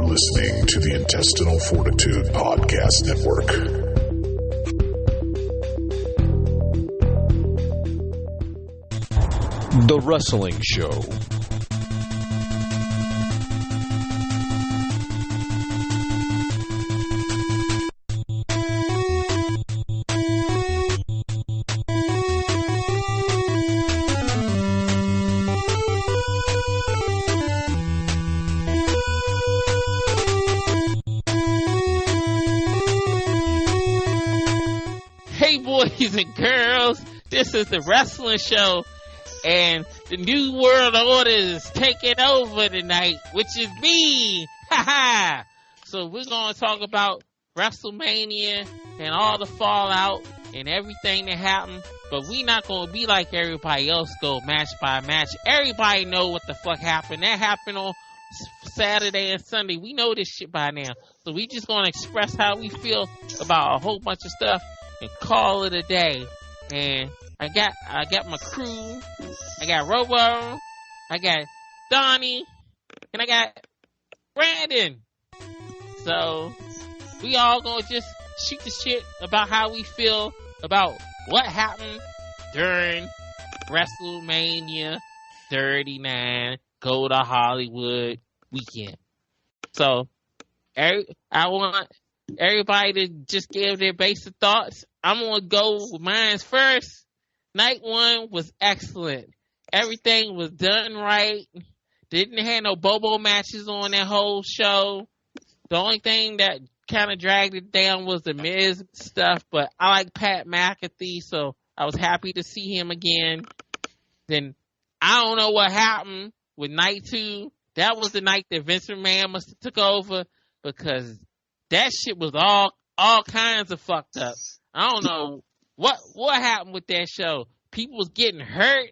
listening to the Intestinal Fortitude Podcast Network. The Wrestling Show. Boys and girls, this is the Wrestling Show, and the New World Order is taking over tonight, which is me. Ha! So we're going to talk about Wrestlemania and all the fallout and everything that happened, but we're not going to be like everybody else, go match by match. Everybody know what the fuck happened. That happened on Saturday and Sunday. We know this shit by now, so we just going to express how we feel about a whole bunch of stuff and call it a day. And I got my crew. I got Robo, I got Donnie, and I got Brandon. So we all gonna just shoot the shit about how we feel about what happened during WrestleMania 39 Go to Hollywood weekend. So I want everybody to just give their basic thoughts. I'm going to go with mine first. Night one was excellent. Everything was done right. Didn't have no Bobo matches on that whole show. The only thing that kind of dragged it down was the Miz stuff, but I like Pat McAfee, so I was happy to see him again. Then I don't know what happened with night two. That was the night that Vince McMahon must have took over, because that shit was all kinds of fucked up. I don't know what happened with that show. People was getting hurt.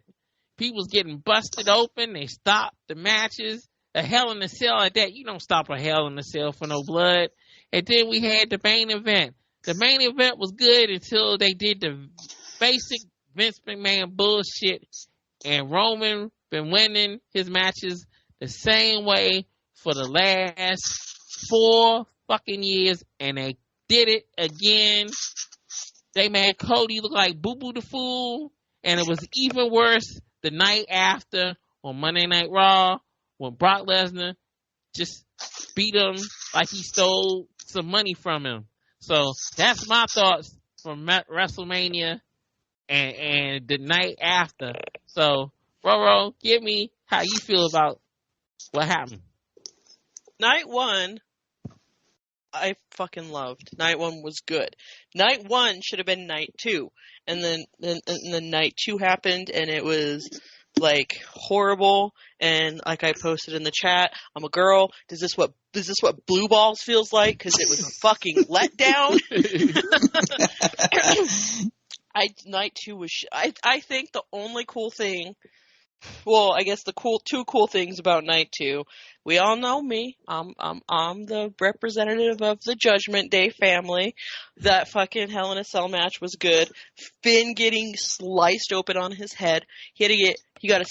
People was getting busted open. They stopped the matches. A Hell in a Cell like that. You don't stop a Hell in a Cell for no blood. And then we had the main event. The main event was good until they did the basic Vince McMahon bullshit. And Roman been winning his matches the same way for the last 4 fucking years, and they did it again. They made Cody look like Boo Boo the Fool, and it was even worse the night after on Monday Night Raw when Brock Lesnar just beat him like he stole some money from him. So that's my thoughts from WrestleMania and the night after. So, Roro, give me how you feel about what happened. Night one, I fucking loved. Night one was good. Night one should have been night two, and then night two happened, and it was like horrible. And like I posted in the chat, I'm a girl. Is this what blue balls feels like? Because it was a fucking letdown. Night two was. I think the only cool thing. Well, I guess the two cool things about night two. We all know me. I'm the representative of the Judgment Day family. That fucking Hell in a Cell match was good. Finn getting sliced open on his head. He got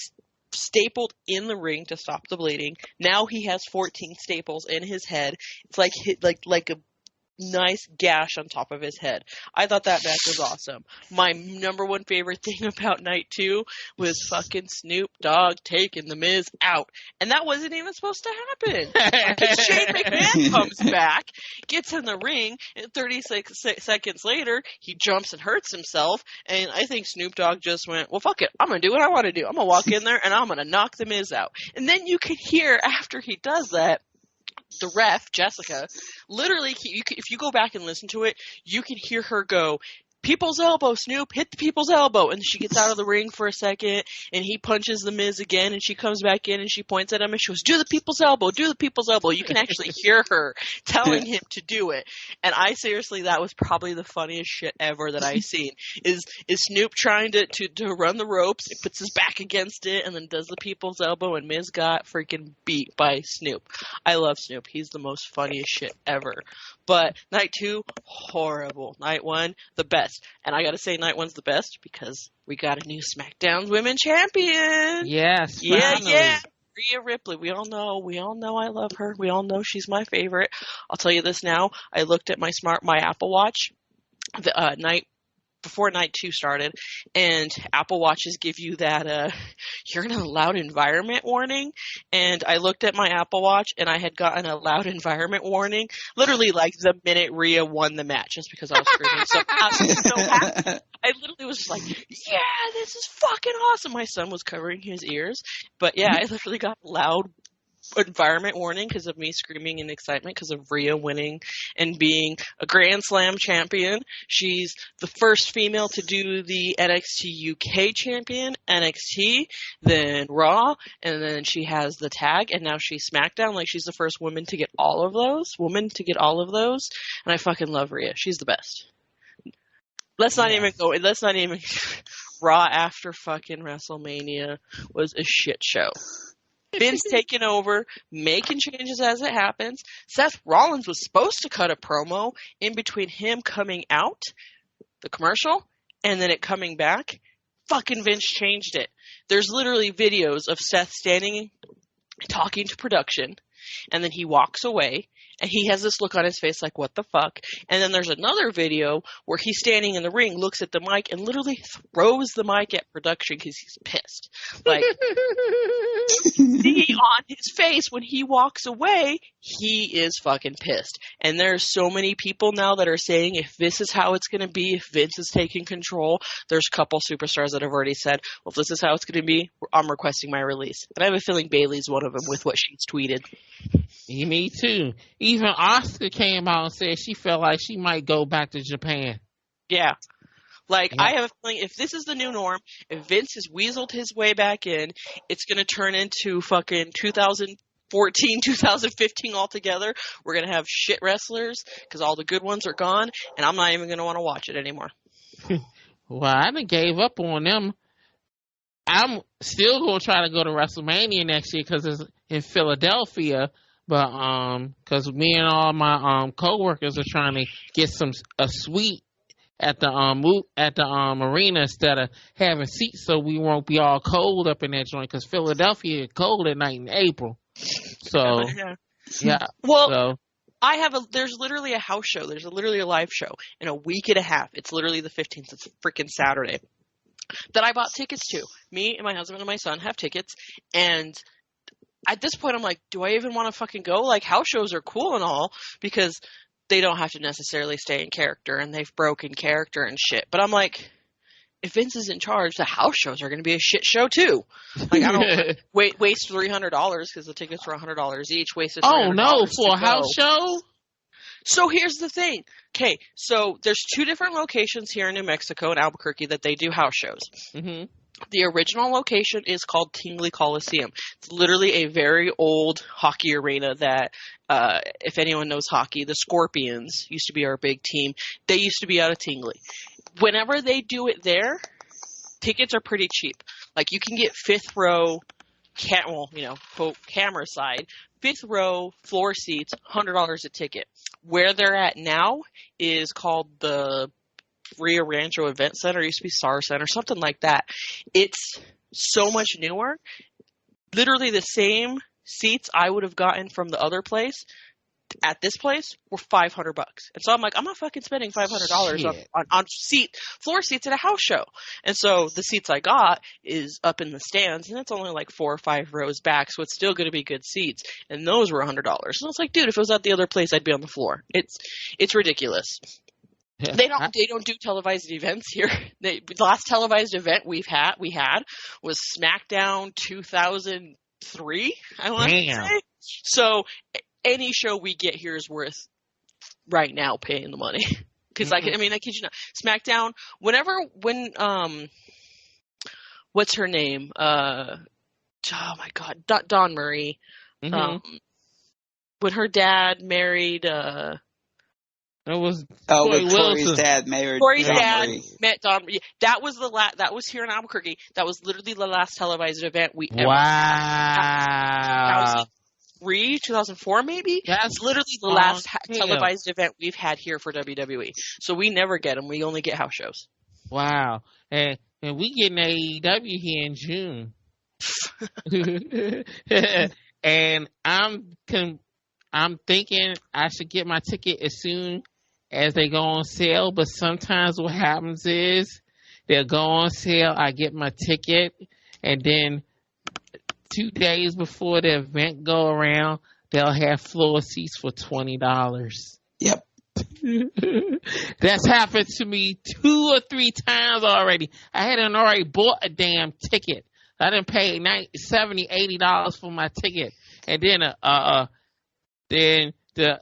stapled in the ring to stop the bleeding. Now he has 14 staples in his head. It's like a nice gash on top of his head. I thought that match was awesome. My number one favorite thing about night two was fucking Snoop Dogg taking the Miz out. And that wasn't even supposed to happen. Shane McMahon comes back, gets in the ring, and 36 seconds later, he jumps and hurts himself. And I think Snoop Dogg just went, well, fuck it. I'm going to do what I want to do. I'm going to walk in there and I'm going to knock the Miz out. And then you can hear after he does that, the ref, Jessica, literally, if you go back and listen to it, you can hear her go, people's elbow, Snoop, hit the people's elbow. And she gets out of the ring for a second, and he punches the Miz again, and she comes back in, and she points at him, and she goes, do the people's elbow, do the people's elbow. You can actually hear her telling him to do it. And I seriously, that was probably the funniest shit ever that I've seen, is Snoop trying to run the ropes, he puts his back against it, and then does the people's elbow, and Miz got freaking beat by Snoop. I love Snoop. He's the most funniest shit ever. But night two, horrible. Night one, the best. And I gotta say, night one's the best because we got a new SmackDown Women Champion. Yes, yeah. Rhea Ripley, we all know I love her. We all know she's my favorite. I'll tell you this now. I looked at my Apple Watch the night before night 2 started, and Apple Watches give you that you're in a loud environment warning, and I looked at my Apple Watch and I had gotten a loud environment warning literally like the minute Rhea won the match, just because I was screaming so I was so happy. I literally was just like, yeah, this is fucking awesome. My son was covering his ears, but yeah, I literally got loud environment warning because of me screaming in excitement because of Rhea winning and being a Grand Slam champion. She's the first female to do the NXT UK champion, NXT, then Raw, and then she has the tag, and now she's SmackDown. Like, she's the first woman to get all of those. And I fucking love Rhea. She's the best. Let's not even Raw after fucking WrestleMania was a shit show. Vince taking over, making changes as it happens. Seth Rollins was supposed to cut a promo in between him coming out, the commercial, and then it coming back. Fucking Vince changed it. There's literally videos of Seth standing, talking to production, and then he walks away, and he has this look on his face like, what the fuck? And then there's another video where he's standing in the ring, looks at the mic, and literally throws the mic at production because he's pissed. Like, see on his face when he walks away, he is fucking pissed. And there's so many people now that are saying if this is how it's going to be, if Vince is taking control, there's a couple superstars that have already said, well, if this is how it's going to be, I'm requesting my release. And I have a feeling Bayley's one of them with what she's tweeted. Me too. Even Asuka came out and said she felt like she might go back to Japan. Yeah. Like, yeah. I have a feeling if this is the new norm, if Vince has weaseled his way back in, it's going to turn into fucking 2014, 2015 altogether. We're going to have shit wrestlers because all the good ones are gone, and I'm not even going to want to watch it anymore. Well, I done gave up on them. I'm still going to try to go to WrestleMania next year because it's in Philadelphia. But because me and all my coworkers are trying to get a suite at the arena instead of having seats, so we won't be all cold up in that joint. Because Philadelphia is cold at night in April. So yeah. Well, so. There's literally a house show. There's literally a live show in a week and a half. It's literally the 15th. It's freaking Saturday. That I bought tickets to. Me and my husband and my son have tickets, and at this point, I'm like, do I even want to fucking go? Like, house shows are cool and all because they don't have to necessarily stay in character, and they've broken character and shit. But I'm like, if Vince is in charge, the house shows are going to be a shit show too. Like, I don't waste $300 because the tickets were $100 each. Wasted $300 oh no, for a house show. So here's the thing. Okay, so there's 2 different locations here in New Mexico and Albuquerque that they do house shows. Mm-hmm. The original location is called Tingley Coliseum. It's literally a very old hockey arena that, if anyone knows hockey, the Scorpions used to be our big team. They used to be out of Tingley. Whenever they do it there, tickets are pretty cheap. Like, you can get 5th row, quote, camera side, 5th row floor seats, $100 a ticket. Where they're at now is called the Rio Rancho Event Center. It used to be Star Center, something like that. It's so much newer. Literally the same seats I would have gotten from the other place at this place were $500. And so I'm like, I'm not fucking spending $500 on floor seats at a house show. And so the seats I got is up in the stands, and it's only like 4 or 5 rows back, so it's still going to be good seats. And those were $100. And I was like, dude, if it was at the other place, I'd be on the floor. It's ridiculous. Yeah. They don't do televised events here. The last televised event we had was SmackDown 2003. I want to say. So any show we get here is worth right now paying the money because I kid you not. SmackDown when what's her name? Oh my God, Dawn Marie. Mm-hmm. When her dad married. It was Tori's dad married Tori's Dawn dad Marie. met Dawn Marie. That was that was here in Albuquerque. That was literally the last televised event we ever had. 2004 maybe? That's literally the last televised event we've had here for WWE. So we never get them. We only get house shows. Wow. And we getting AEW here in June. And I'm thinking I should get my ticket as soon as they go on sale. But sometimes what happens is they'll go on sale. I get my ticket, and then 2 days before the event go around, they'll have floor seats for $20. Yep. That's happened to me 2 or 3 times already. I hadn't already bought a damn ticket. I didn't pay $70, $80 for my ticket, and then then the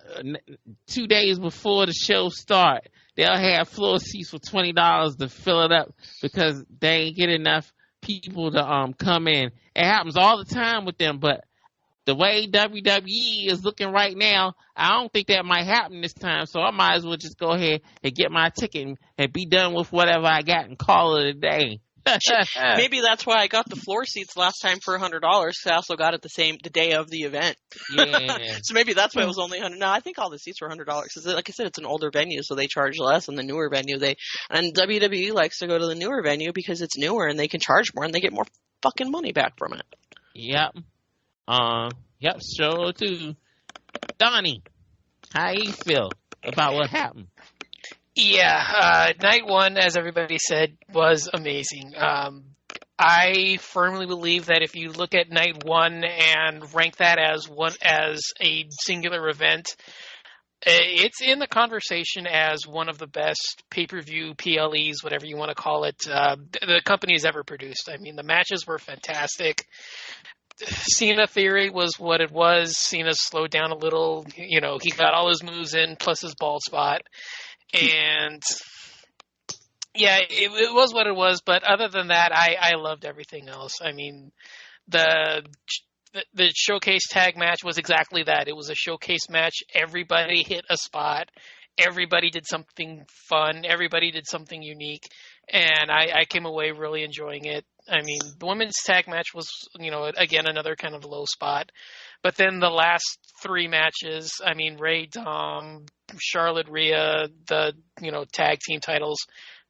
2 days before the show start, they'll have floor seats for $20 to fill it up because they ain't get enough people to come in. It happens all the time with them, but the way WWE is looking right now, I don't think that might happen this time. So I might as well just go ahead and get my ticket and be done with whatever I got and call it a day. Maybe that's why I got the floor seats last time for $100. I also got it the day of the event. Yeah. So maybe that's why it was only $100. No, I think all the seats were $100. Like I said, it's an older venue, so they charge less. And the newer venue, and WWE likes to go to the newer venue because it's newer and they can charge more and they get more fucking money back from it. Yep. Yep. Sure too. Donnie, how you feel about what happened? Yeah, night one, as everybody said, was amazing. I firmly believe that if you look at night one and rank that as a singular event, it's in the conversation as one of the best pay-per-view PLEs, whatever you want to call it, the company has ever produced. I mean, the matches were fantastic. Cena Theory was what it was. Cena slowed down a little. He got all his moves in, plus his bald spot. And yeah, it was what it was. But other than that, I loved everything else. I mean, the showcase tag match was exactly that. It was a showcase match. Everybody hit a spot. Everybody did something fun. Everybody did something unique. And I came away really enjoying it. I mean, the women's tag match was, again, another kind of low spot. But then the last 3 matches, I mean, Ray, Dom, Charlotte, Rhea, the, tag team titles.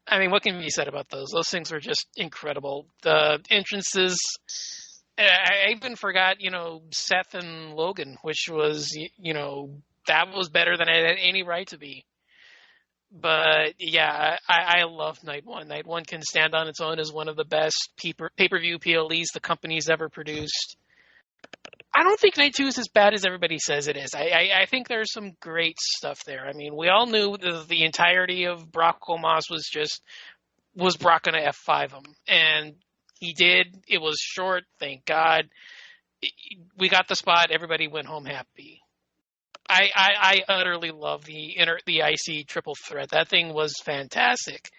I mean, what can be said about those? Those things were just incredible. The entrances, I even forgot, Seth and Logan, which was, that was better than it had any right to be. But yeah, I love Night One. Night One can stand on its own as one of the best pay-per-view PLEs the company's ever produced. I don't think Night Two is as bad as everybody says it is. I think there's some great stuff there. I mean, we all knew the entirety of Brock Omos was Brock going to F5 him, and he did. It was short, thank God. We got the spot. Everybody went home happy. I utterly love the IC triple threat. That thing was fantastic.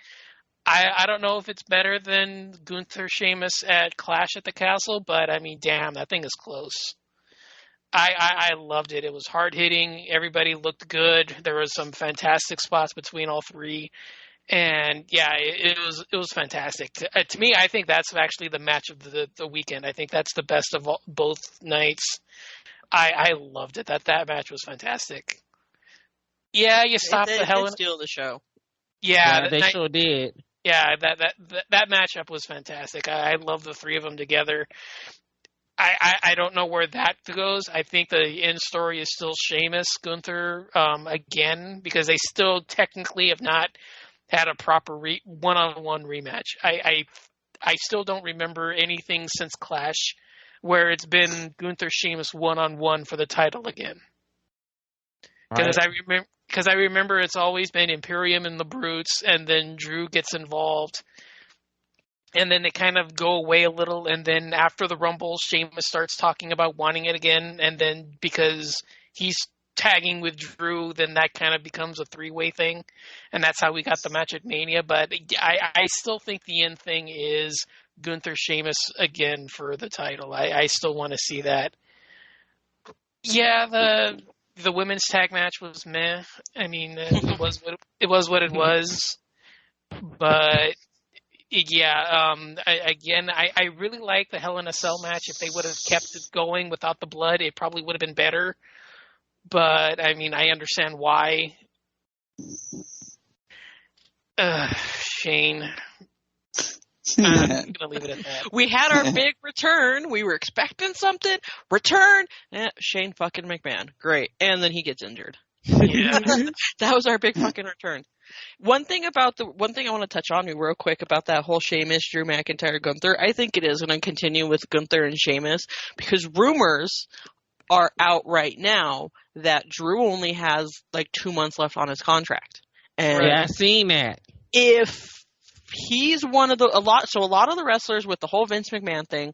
I don't know if it's better than Gunther Sheamus at Clash at the Castle, but I mean, damn, that thing is close. I loved it. It was hard hitting. Everybody looked good. There was some fantastic spots between all 3, and yeah, it was fantastic. To me, I think that's actually the match of the weekend. I think that's the best of both nights. I loved it. That match was fantastic. Yeah, you stopped the hell. Steal the show. Yeah, they sure did. Yeah, that matchup was fantastic. I love the 3 of them together. I don't know where that goes. I think the end story is still Sheamus Gunther again, because they still technically have not had a proper one-on-one rematch. I still don't remember anything since Clash where it's been Gunther Sheamus one-on-one for the title again. Because I remember it's always been Imperium and the Brutes, and then Drew gets involved, and then they kind of go away a little, and then after the Rumble, Sheamus starts talking about wanting it again, and then because he's tagging with Drew, then that kind of becomes a 3-way thing, and that's how we got the match at Mania. But I still think the end thing is Gunther Sheamus again for the title. I still want to see that. Yeah, the women's tag match was meh. I mean, it was what it was. But yeah, I really like the Hell in a Cell match. If they would have kept it going without the blood, it probably would have been better. But I mean, I understand why. Shane. I'm going to leave it at that. We had our big return. We were expecting something. Return. Shane fucking McMahon. Great. And then he gets injured. Yeah. That was our big fucking return. One thing I want to touch on real quick about that whole Sheamus, Drew McIntyre, Gunther. I think it is going to continue with Gunther and Sheamus because rumors are out right now that Drew only has like 2 months left on his contract. And Yeah, I seen that. if he's a lot of the wrestlers with the whole Vince McMahon thing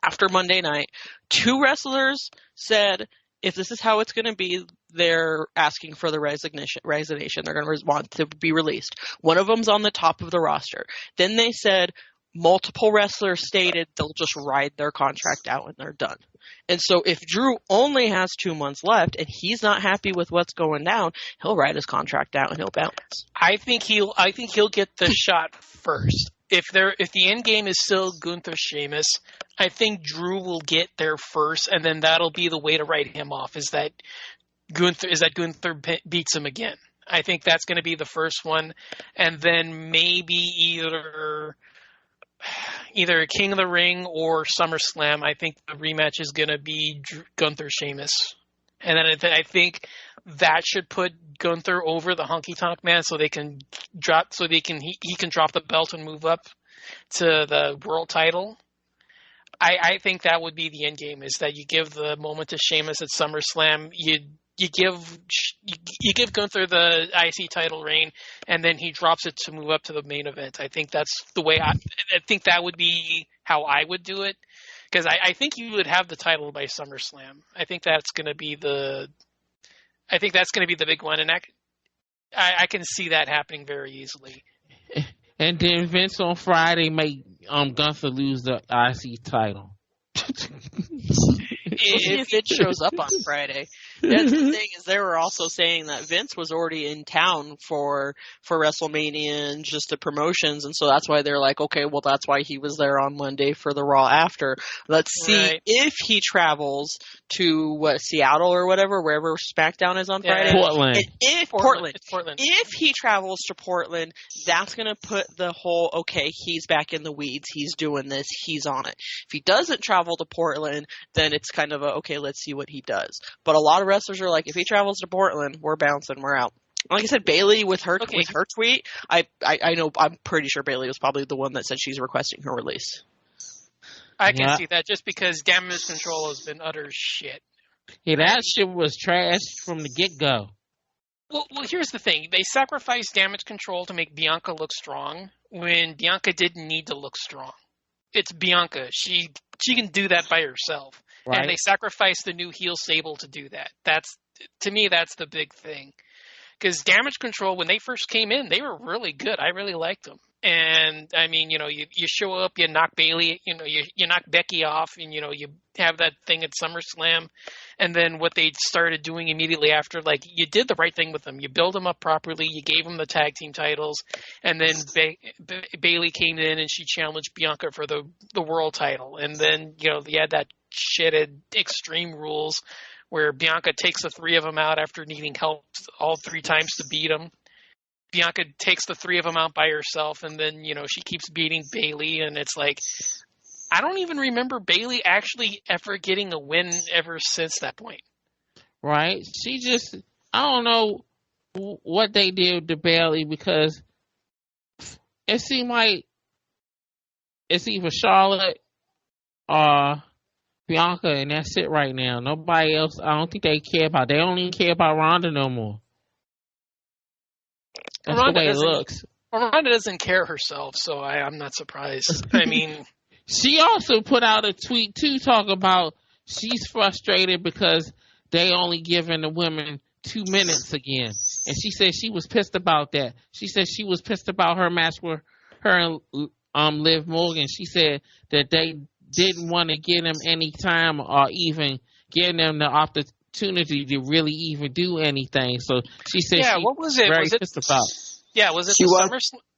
after Monday night, 2 wrestlers said if this is how it's going to be, they're asking for the resignation. They're going to want to be released. One of them's on the top of the roster. Then they said multiple wrestlers stated they'll just ride their contract out and they're done. And so if Drew only has 2 months left and he's not happy with what's going down, he'll ride his contract out and he'll bounce. I think he'll get the shot first. If the end game is still Gunther Sheamus, I think Drew will get there first, and then that'll be the way to write him off. Is that Gunther beats him again? I think that's going to be the first one, and then maybe either King of the Ring or SummerSlam. I think the rematch is going to be Gunther Sheamus, and then I think that should put Gunther over the Honky Tonk Man, so he can drop the belt and move up to the world title. I think that would be the end game, is that you give the moment to Sheamus at SummerSlam. You give Gunther the IC title reign, and then he drops it to move up to the main event. I think that's the way I think that would be how I would do it, because I think you would have the title by SummerSlam. I think that's going to be the big one, and I can see that happening very easily. And then Vince on Friday made Gunther lose the IC title. If it shows up on Friday. That's the thing, is they were also saying that Vince was already in town for WrestleMania and just the promotions, and so that's why they're like, okay, well, that's why he was there on Monday for the Raw after. Let's see if he travels to Seattle or whatever, wherever SmackDown is on Friday. Portland. Portland. If he travels to Portland, that's going to put the whole, okay, he's back in the weeds, he's doing this, he's on it. If he doesn't travel to Portland, then it's kind of okay, let's see what he does. But a lot of wrestlers are like, if he travels to Portland, we're bouncing, we're out. Like I said, Bayley with her tweet, I know, I'm pretty sure Bayley was probably the one that said she's requesting her release. I can see that, just because Damage Control has been utter shit. Yeah, that shit was trash from the get-go. Well, here's the thing. They sacrificed Damage Control to make Bianca look strong when Bianca didn't need to look strong. It's Bianca. She can do that by herself. Right. And they sacrificed the new heel Sable to do that. To me, that's the big thing. Because Damage Control, when they first came in, they were really good. I really liked them. And, I mean, you show up, you knock Bayley, you knock Becky off, and, you have that thing at SummerSlam. And then what they started doing immediately after, like, you did the right thing with them. You build them up properly. You gave them the tag team titles. And then Bayley came in and she challenged Bianca for the world title. And then, you had that shitted Extreme Rules where Bianca takes the 3 of them out after needing help all 3 times to beat them. Bianca takes the 3 of them out by herself, and then, she keeps beating Bayley, and it's like, I don't even remember Bayley actually ever getting a win ever since that point. Right? She just, I don't know what they did to Bayley, because it seemed like it's either Charlotte or Bianca, and that's it right now. Nobody else, I don't think they care about. They don't even care about Ronda no more. That's the way it looks. Ronda doesn't care herself, so I'm not surprised. I mean, she also put out a tweet too, talking about she's frustrated because they only giving the women 2 minutes again, and she said she was pissed about that. She said she was pissed about her match with her and Liv Morgan. She said that they didn't want to give them any time or even give them the opportunity to really even do anything. So she said, what was it? Very pissed about. Yeah, was it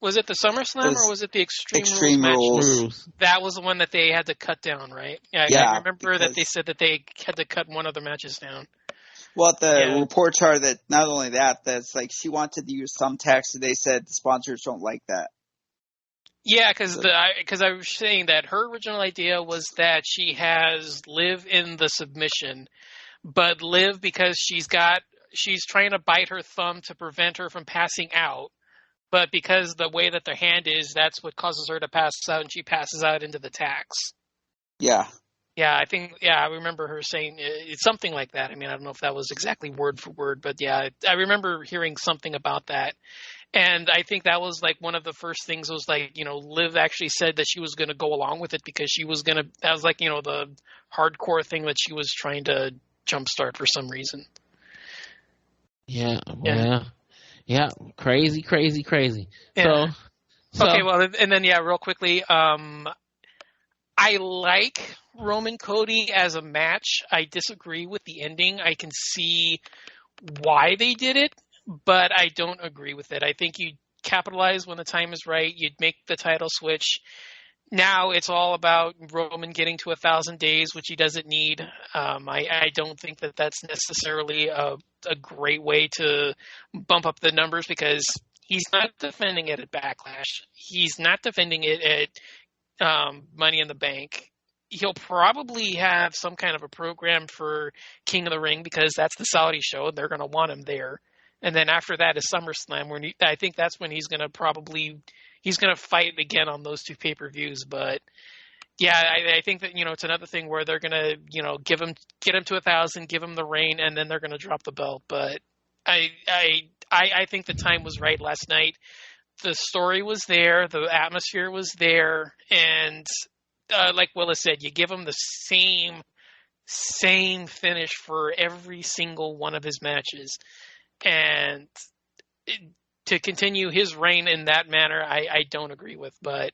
was it the SummerSlam or was it the Extreme Rules match? That was the one that they had to cut down, right? Yeah, I remember that they said that they had to cut one of the matches down. Well, the reports are that not only that's like she wanted to use thumbtacks, so they said the sponsors don't like that. Yeah, because I was saying that her original idea was that she has Liv in the submission, but Liv, because she's trying to bite her thumb to prevent her from passing out, but because the way that the hand is, that's what causes her to pass out, and she passes out into the tacks. Yeah. Yeah, I remember her saying it's something like that. I mean, I don't know if that was exactly word for word, but yeah, I remember hearing something about that. And I think that was like one of the first things was like, Liv actually said that she was going to go along with it because that was like, the hardcore thing that she was trying to jumpstart for some reason. Yeah, well, yeah, crazy. Yeah. So okay, well, and then, real quickly, I like Roman Cody as a match. I disagree with the ending. I can see why they did it, but I don't agree with it. I think you capitalize when the time is right. You'd make the title switch. Now it's all about Roman getting to 1,000 days, which he doesn't need. I don't think that that's necessarily a great way to bump up the numbers because he's not defending it at Backlash. He's not defending it at Money in the Bank. He'll probably have some kind of a program for King of the Ring because that's the Saudi show and they're going to want him there. And then after that is SummerSlam, where I think that's when he's going to fight again on those two pay-per-views. But yeah, I think that, it's another thing where they're going to, get him to 1,000, give him the reign, and then they're going to drop the belt. But I think the time was right last night. The story was there, the atmosphere was there, and like Willis said, you give him the same finish for every single one of his matches. And to continue his reign in that manner, I don't agree with. But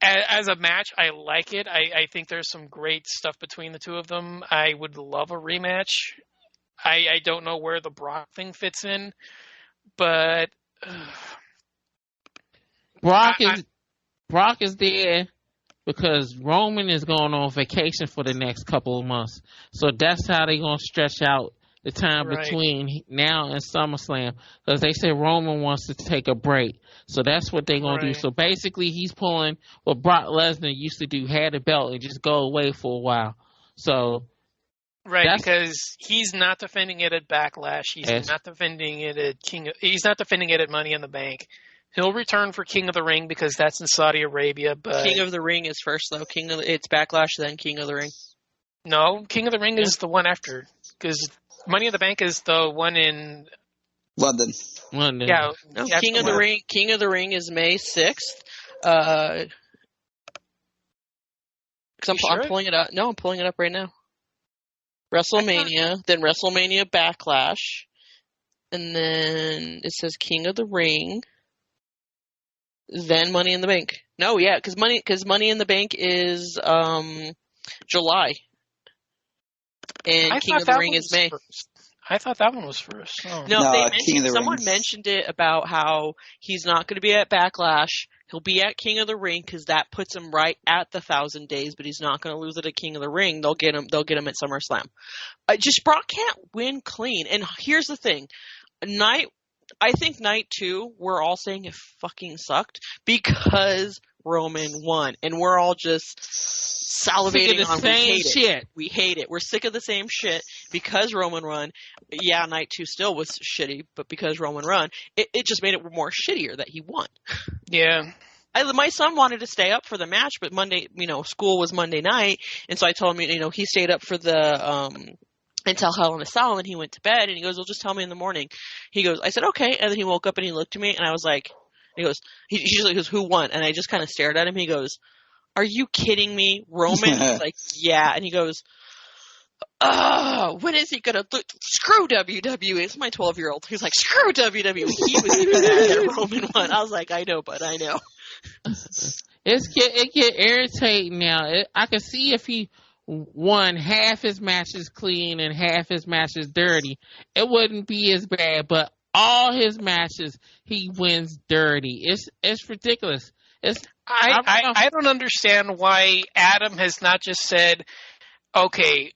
as a match, I like it. I think there's some great stuff between the two of them. I would love a rematch. I don't know where the Brock thing fits in, but Brock is there because Roman is going on vacation for the next couple of months. So that's how they're going to stretch out the time between now and SummerSlam, because they say Roman wants to take a break. So that's what they're going to do. So basically he's pulling what Brock Lesnar used to do, had a belt and just go away for a while. So because he's not defending it at Backlash. He's not defending it at he's not defending it at Money in the Bank. He'll return for King of the Ring because that's in Saudi Arabia. But King of the Ring is first, though. It's Backlash, then King of the Ring. No, King of the Ring is the one after, because Money in the Bank is the one in London. Yeah, no, King of the Ring. King of the Ring is May 6th. Because I'm pulling it up. No, I'm pulling it up right now. WrestleMania, then WrestleMania Backlash, and then it says King of the Ring, then Money in the Bank. No, yeah, because Money in the Bank is July, and King of the Ring is May. First. I thought that one was first. Oh. No, someone mentioned it about how he's not going to be at Backlash. He'll be at King of the Ring because that puts him right at the 1,000 days, but he's not going to lose it at King of the Ring. They'll get him at SummerSlam. Brock can't win clean. And here's the thing. I think night 2, we're all saying it fucking sucked because Roman won. And we're all just salivating on we hate it. We're sick of the same shit because Roman won. Yeah, night 2 still was shitty, but because Roman won, it just made it more shittier that he won. Yeah. My son wanted to stay up for the match, but Monday, school was Monday night, and so I told him, he stayed up for the until Hell in a Cell, and he went to bed, and he goes, well, just tell me in the morning. He goes, I said, okay, and then he woke up and he looked at me, and I was like, he just goes, who won? And I just kind of stared at him. He goes, are you kidding me? Roman? I was like, yeah. And he goes, when is he going to screw WWE? It's my 12-year-old. He's like, screw WWE. He was even mad that Roman won. I was like, I know, but I know. It get irritating now. I can see if he won half his matches clean and half his matches dirty, it wouldn't be as bad. But all his matches, he wins dirty. It's ridiculous. I don't understand why Adam has not just said, okay,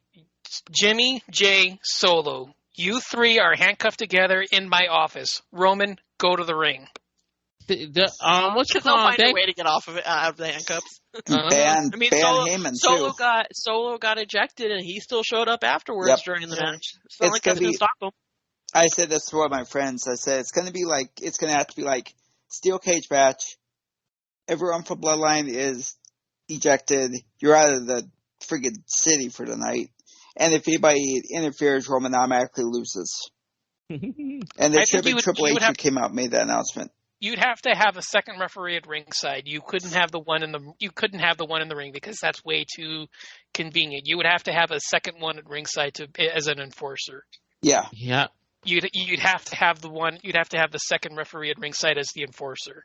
Jimmy, Jay, Solo, you 3 are handcuffed together in my office. Roman, go to the ring. What's it Because they'll called? find a way to get off of it, out of the handcuffs. Ban I mean, Heyman too. Solo got ejected, and he still showed up afterwards during the match. It's not like that's going to stop him. I said this to one of my friends. I said it's going to have to be like steel cage match. Everyone from Bloodline is ejected. You're out of the friggin' city for the night. And if anybody interferes, Roman automatically loses. And there should have been Triple H who came out and made that announcement. You'd have to have a second referee at ringside. You couldn't have the one in the ring because that's way too convenient. You would have to have a second one at ringside as an enforcer. Yeah. Yeah. You'd have to have the second referee at ringside as the enforcer.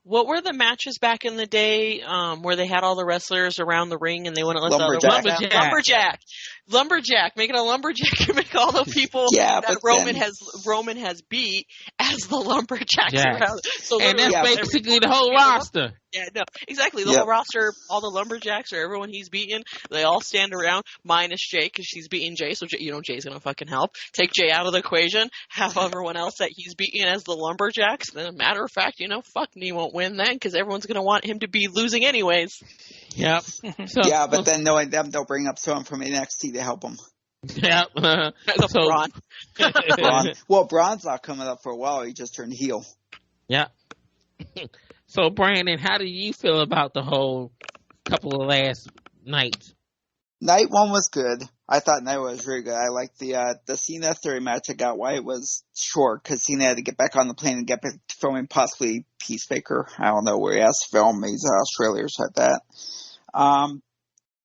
What were the matches back in the day where they had all the wrestlers around the ring and they wouldn't let the other ones out? Lumberjack. Make it a lumberjack and make all the people that Roman has beat as the lumberjacks around. So and that's basically the whole roster. Yeah, no, exactly. The whole roster, all the lumberjacks or everyone he's beaten, they all stand around, minus Jay because she's beating Jay, so Jay's gonna fucking help. Take Jay out of the equation, have everyone else that he's beating as the lumberjacks. Then, matter of fact, fuck, he won't win then because everyone's gonna want him to be losing anyways. Yep. But then knowing them, they'll bring up someone from NXT to help them. Yep. Braun. Well, Braun's not coming up for a while. He just turned heel. Yeah. So, Brandon, how do you feel about the whole couple of last nights? Night one was good. I thought night one was really good. I liked the Cena theory match. I got why it was short because Cena had to get back on the plane and get back to filming possibly Peacemaker. I don't know where he has to film. He's in Australia or something like that.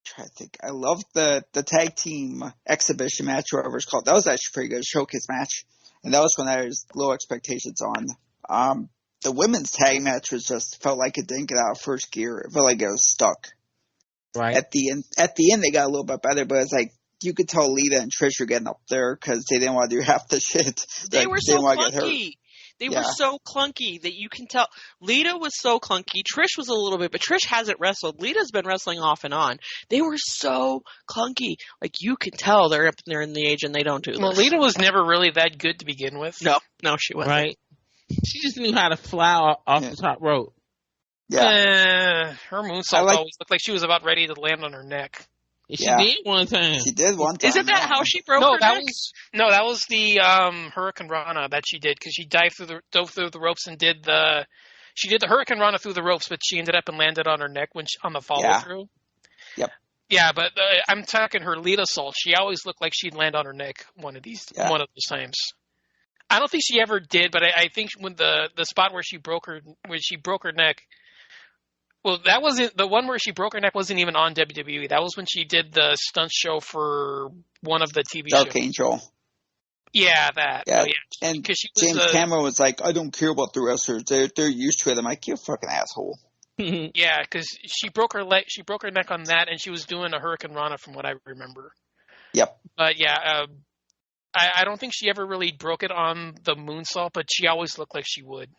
Try to think. I loved the tag team exhibition match, whatever it's called. That was actually pretty good. Showcase match. And that was when I was low expectations on. The women's tag match felt like it didn't get out of first gear. It felt like it was stuck. Right. At the end, they got a little bit better, but it's like you could tell Lita and Trish were getting up there because they didn't want to do half the shit. They were so clunky. They were so clunky that you can tell. Lita was so clunky. Trish was a little bit, but Trish hasn't wrestled. Lita's been wrestling off and on. They were so clunky. Like, you can tell they're up there in the age and they don't do this. Well, Lita was never really that good to begin with. No, she wasn't. Right. She just knew how to fly off the top rope. Yeah. Her moonsault always looked like she was about ready to land on her neck. She did one time. She did one time. Isn't that how she broke her neck? That was the Hurricane Rana that she did because she dove through the ropes and did the Hurricane Rana through the ropes, but she ended up and landed on her neck on the follow through. Yep. Yeah, but I'm talking her Lita salt. She always looked like she'd land on her neck one of those times. I don't think she ever did, but I think when the spot where she broke her neck. Well, that wasn't the one where she broke her neck. Wasn't even on WWE. That was when she did the stunt show for one of the TV shows. Dark Angel. Yeah, that. Yeah, oh, yeah. and James Cameron was like, "I don't care about the wrestlers. They're used to it." I'm like, "You fucking asshole." Yeah, because she broke her leg. She broke her neck on that, and she was doing a Hurricane Rana, from what I remember. Yep. But yeah, I don't think she ever really broke it on the moonsault, but she always looked like she would.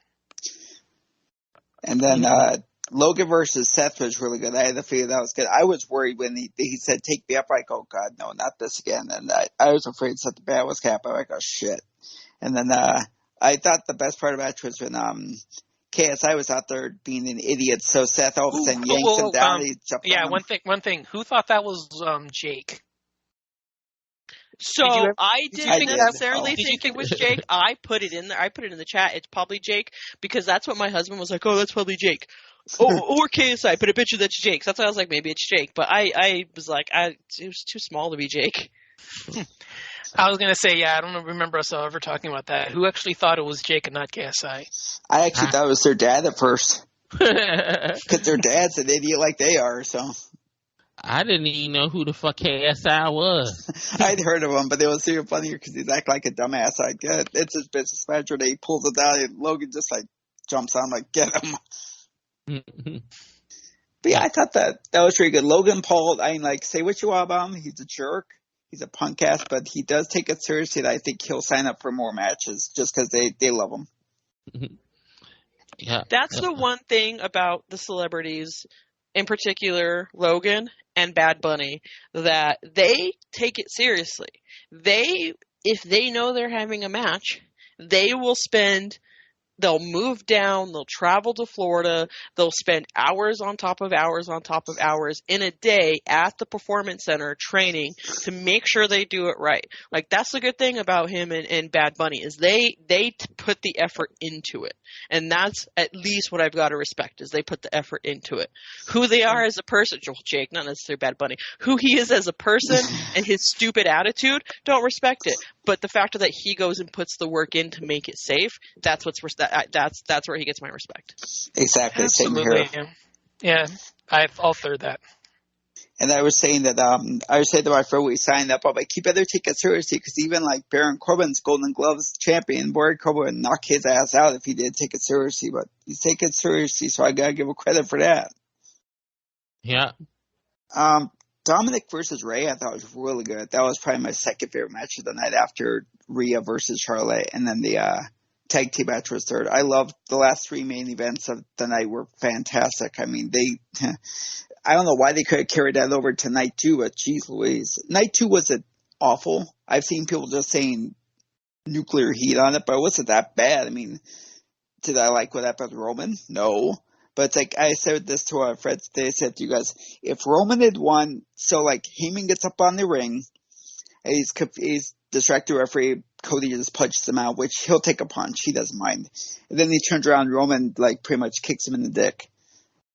And then Logan versus Seth was really good. I had the feeling that was good. I was worried when he said, "Take me up." Like, oh God, no, not this again. And I was afraid something bad was happening. I'm like, oh shit. And then I thought the best part of the match was when KSI was out there being an idiot. So Seth all of a sudden yanks him down. He jumped on him. One thing. Who thought that was Jake? So I didn't necessarily think it was Jake. I put it in there. I put it in the chat. It's probably Jake because that's what my husband was like. Oh, that's probably Jake. Or KSI. But I bet you that's Jake. So that's why I was like, maybe it's Jake. But I was like, it was too small to be Jake. I was gonna say, I don't remember us ever talking about that. Who actually thought it was Jake and not KSI? I actually thought it was their dad at first because their dad's an idiot like they are. So. I didn't even know who the fuck KSI was. I'd heard of him, but it was super funny because he's acting like a dumbass. Like, it's his business manager. He pulls it down, and Logan just like jumps on, like, get him. But yeah, I thought that was pretty good. Logan Paul, I mean, like, say what you want about him. He's a jerk. He's a punk ass, but he does take it seriously. And I think he'll sign up for more matches just because they love him. Yeah, that's the one thing about the celebrities, in particular Logan and Bad Bunny, that they take it seriously. If they know they're having a match, they will spend they'll move down, they'll travel to Florida, they'll spend hours on top of hours on top of hours in a day at the performance center training to make sure they do it right. Like, that's the good thing about him and Bad Bunny is they put the effort into it. And that's at least what I've got to respect, is they put the effort into it. Who they are as a person, Joel Jake, not necessarily Bad Bunny, who he is as a person and his stupid attitude, don't respect it. But the fact that he goes and puts the work in to make it safe, that's where he gets my respect. Exactly. Absolutely. Same here. Yeah, I'll third that. And I was saying that I was saying to my friend we signed up, I'm like, you better take it seriously, because even like Baron Corbin's Golden Gloves champion, Baron Corbin would knock his ass out if he did take it seriously. But he's taking it seriously, so I gotta give him credit for that. Yeah. Dominic versus Ray, I thought was really good. That was probably my second favorite match of the night, after Rhea versus Charlotte, and then the tag team match was third. I loved the last three main events of the night, were fantastic. I mean, I don't know why they could have carried that over to night two, but geez Louise. Night two wasn't awful. I've seen people just saying nuclear heat on it, but it wasn't that bad. I mean, did I like what happened with Roman? No. But it's like, I said this to our friends today, I said to you guys, if Roman had won, so like Heyman gets up on the ring, and he's distracted the referee, Cody just punches him out, which he'll take a punch, he doesn't mind. And then he turns around, Roman like pretty much kicks him in the dick.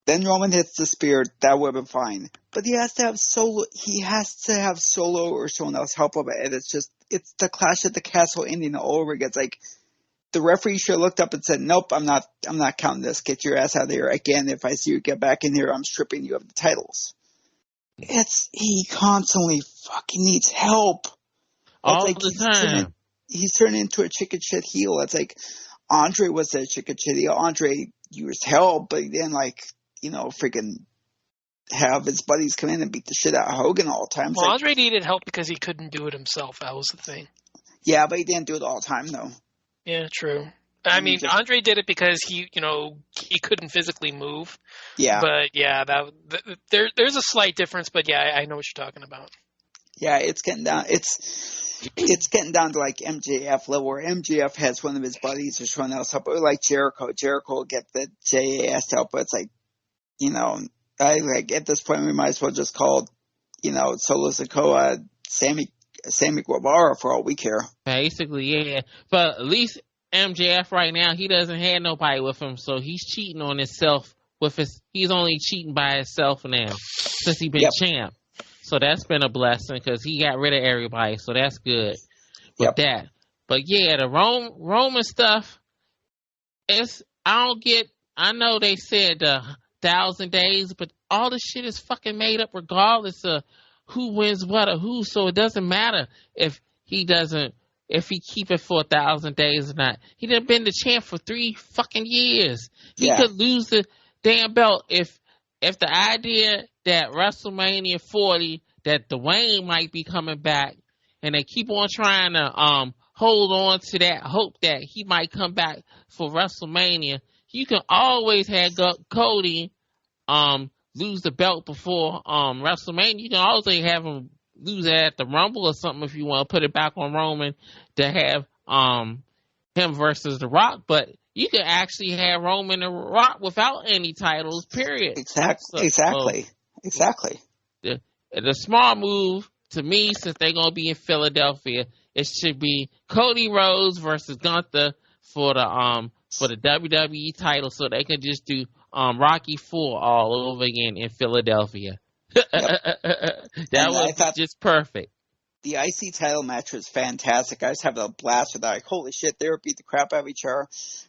Then Roman hits the spear, that would have been fine. But he has to have Solo or someone else help him, and it's the Clash at the Castle ending all over again. It's like, the referee should have looked up and said, nope, I'm not counting this. Get your ass out of here. Again, if I see you get back in here, I'm stripping you of the titles. He constantly fucking needs help. All the time. He's turning into a chicken shit heel. It's like, Andre was a chicken shit heel. Andre used help, but he didn't freaking have his buddies come in and beat the shit out of Hogan all the time. Well, Andre needed help because he couldn't do it himself. That was the thing. Yeah, but he didn't do it all the time, though. Yeah, true. I mean, Andre did it because he couldn't physically move. Yeah. But yeah, there's a slight difference. But yeah, I know what you're talking about. Yeah, it's getting down. It's getting down to like MJF level, where MJF has one of his buddies or someone else help, or like Jericho. Jericho will get the JAS help, but it's like, at this point we might as well just call, Solo Sikoa Sammy Guevara for all we care. Basically, yeah. But at least MJF right now, he doesn't have nobody with him, so he's cheating on himself he's only cheating by himself now since he's been champ. So that's been a blessing, because he got rid of everybody, so that's good with that. But yeah, the Roman stuff, I know they said 1,000 days, but all the shit is fucking made up regardless of who wins what or who, so it doesn't matter if he keep it for 1,000 days or not. He done been the champ for 3 fucking years. He could lose the damn belt if the idea that WrestleMania 40, that Dwayne might be coming back, and they keep on trying to hold on to that hope that he might come back for WrestleMania. You can always have Cody lose the belt before WrestleMania. You can also have him lose it at the Rumble or something if you want to put it back on Roman to have him versus The Rock. But you can actually have Roman and The Rock without any titles, period. Exactly. The smart move to me, since they're going to be in Philadelphia, it should be Cody Rhodes versus Gunther for the WWE title, so they can just do Rocky IV all over again in Philadelphia. That was just perfect. The IC title match was fantastic. I was having a blast with that. Like, holy shit, they were beat the crap out of each other.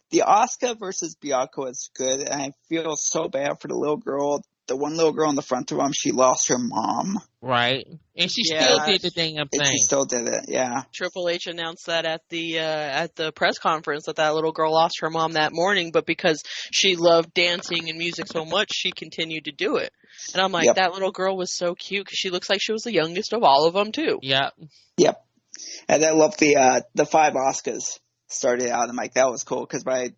The Asuka versus Bianca was good, and I feel so bad for the little girl. The one little girl in the front row, she lost her mom. Right. And she still did the damn thing. She still did it, yeah. Triple H announced that at the press conference that little girl lost her mom that morning, but because she loved dancing and music so much, she continued to do it. And I'm like, that little girl was so cute, because she looks like she was the youngest of all of them, too. Yep. And I love the 5 Oscars started out. I'm like, that was cool, because my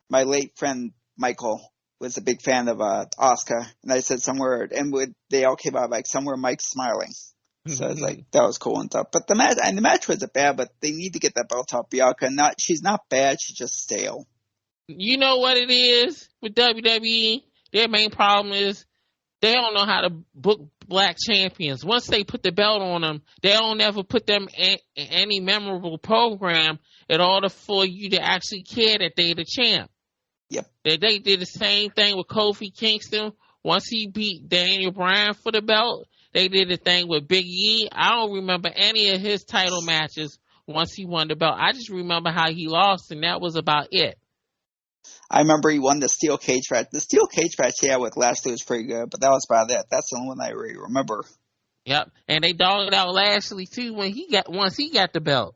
late friend Michael was a big fan of Asuka, and I said somewhere, and they all came out like somewhere Mike's smiling. So it's like that was cool and stuff. But the match wasn't bad, but they need to get that belt off Bianca. She's not bad, she's just stale. You know what it is with WWE? Their main problem is they don't know how to book black champions. Once they put the belt on them, they don't ever put them in any memorable program in order for you to actually care that they're the champ. Yep. They did the same thing with Kofi Kingston. Once he beat Daniel Bryan for the belt, they did the thing with Big E. I don't remember any of his title matches once he won the belt. I just remember how he lost, and that was about it. I remember he won the steel cage match. The steel cage match he had with Lashley was pretty good, but that was about it. That's the only one I really remember. Yep, and they dogged out Lashley too once he got the belt.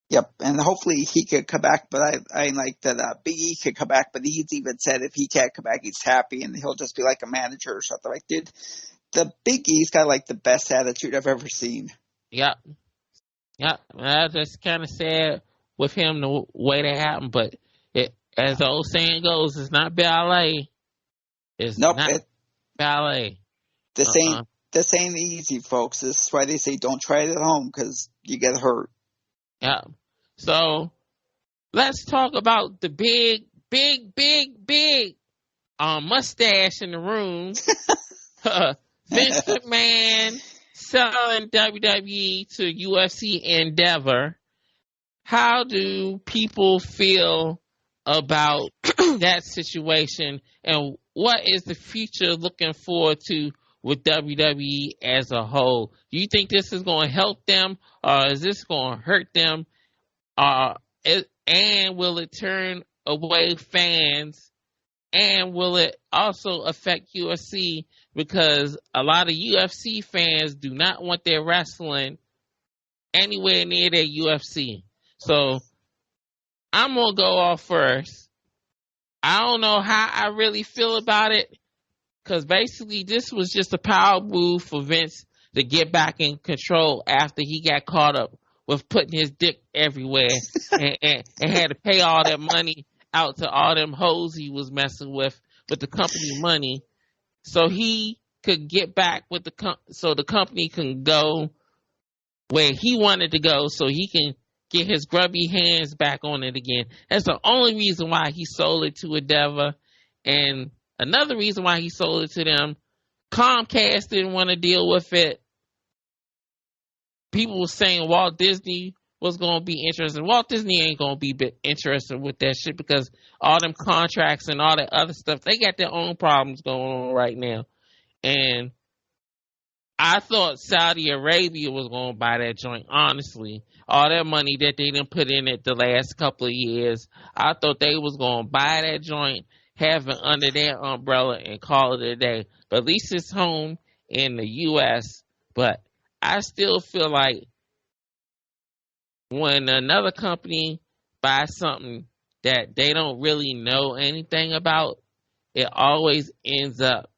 Yep, and hopefully he could come back, but I like that Big E could come back, but he's even said if he can't come back, he's happy, and he'll just be like a manager or something. Like, dude, the Big E's got like the best attitude I've ever seen. Yep. That's just kind of sad with him the way that happened, but as the old saying goes, it's not ballet. It's not ballet. This ain't easy, folks. This is why they say don't try it at home, because you get hurt. Yeah. So let's talk about the big mustache in the room. Vince McMahon selling WWE to UFC Endeavor. How do people feel about that situation, and what is the future looking forward to with WWE as a whole? Do you think this is going to help them, or is this going to hurt them? And will it turn away fans? And will it also affect UFC? Because a lot of UFC fans do not want their wrestling anywhere near their UFC. So I'm going to go off first. I don't know how I really feel about it, because basically this was just a power move for Vince to get back in control after he got caught up with putting his dick everywhere and had to pay all that money out to all them hoes he was messing with the company money, so he could get back with so the company can go where he wanted to go, so he can get his grubby hands back on it again. That's the only reason why he sold it to Endeavor. And another reason why he sold it to them, Comcast didn't want to deal with it. People were saying Walt Disney was going to be interested. Walt Disney ain't going to be interested with that shit, because all them contracts and all that other stuff, they got their own problems going on right now. And I thought Saudi Arabia was going to buy that joint, honestly. All that money that they didn't put in it the last couple of years, I thought they was going to buy that joint, have it under their umbrella, and call it a day. But at least it's home in the U.S. But I still feel like when another company buys something that they don't really know anything about, it always ends up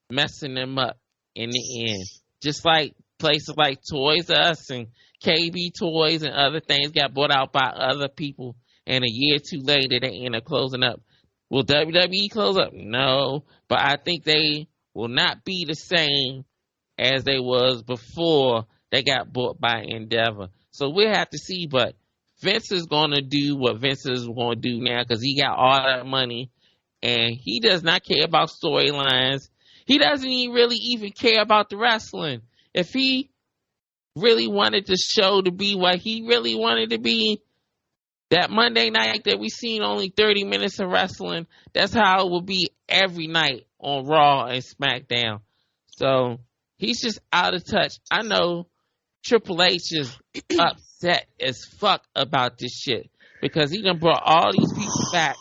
messing them up in the end. Just like places like Toys R Us and KB Toys and other things got bought out by other people, and a year or two later they end up closing up. Will WWE close up? No, but I think they will not be the same as they was before they got bought by Endeavor. So we'll have to see, but Vince is going to do what Vince is going to do now, because he got all that money, and he does not care about storylines. He doesn't really even care about the wrestling. If he really wanted the show to be what he really wanted to be, that Monday night that we seen only 30 minutes of wrestling, that's how it will be every night on Raw and SmackDown. So he's just out of touch. I know Triple H is upset as fuck about this shit, because he done brought all these people back,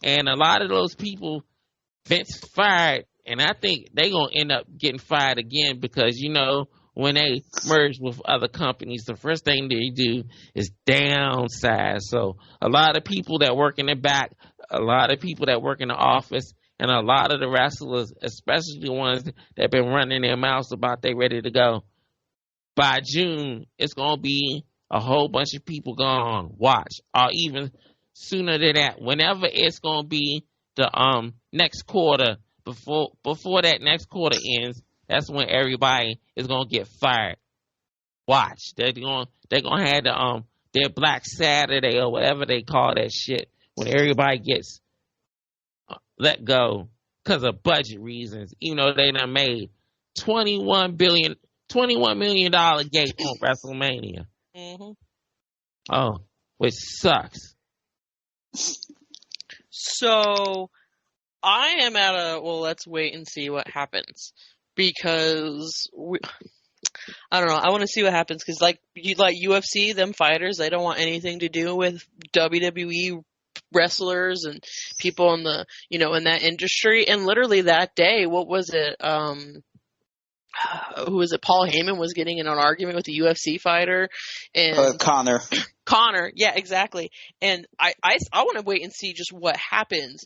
and a lot of those people Vince fired, and I think they gonna end up getting fired again, because when they merge with other companies, the first thing they do is downsize. So a lot of people that work in the back, a lot of people that work in the office, and a lot of the wrestlers, especially the ones that have been running their mouths about they ready to go, by June, it's going to be a whole bunch of people gone. Watch. Or even sooner than that. Whenever it's going to be the next quarter, before that next quarter ends, that's when everybody is going to get fired. watch. They're gonna have their Black Saturday or whatever they call that shit when everybody gets let go because of budget reasons. Even though they done made $21 million gate on WrestleMania. Mm-hmm. Oh, which sucks. So I am at let's wait and see what happens, because I don't know. I want to see what happens, because like UFC, them fighters, they don't want anything to do with WWE wrestlers and people in the in that industry. And literally that day, what was it? Who was it? Paul Heyman was getting in an argument with a UFC fighter, and Connor. Connor, yeah, exactly. And I want to wait and see just what happens.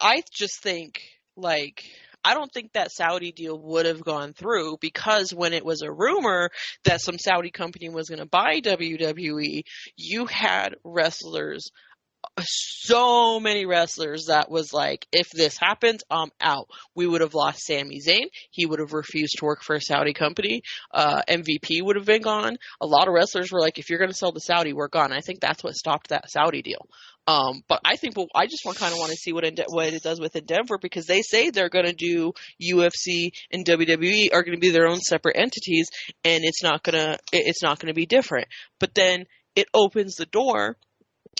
I just think, like, I don't think that Saudi deal would have gone through, because when it was a rumor that some Saudi company was going to buy WWE, you had wrestlers, so many wrestlers that was like, if this happens, I'm out. We would have lost Sami Zayn. He would have refused to work for a Saudi company. MVP would have been gone. A lot of wrestlers were like, if you're going to sell to Saudi, we're gone. I think that's what stopped that Saudi deal. But I think I just kind of want to see what it does with Endeavor, because they say they're going to do UFC and WWE are going to be their own separate entities, and it's not going to be different. But then it opens the door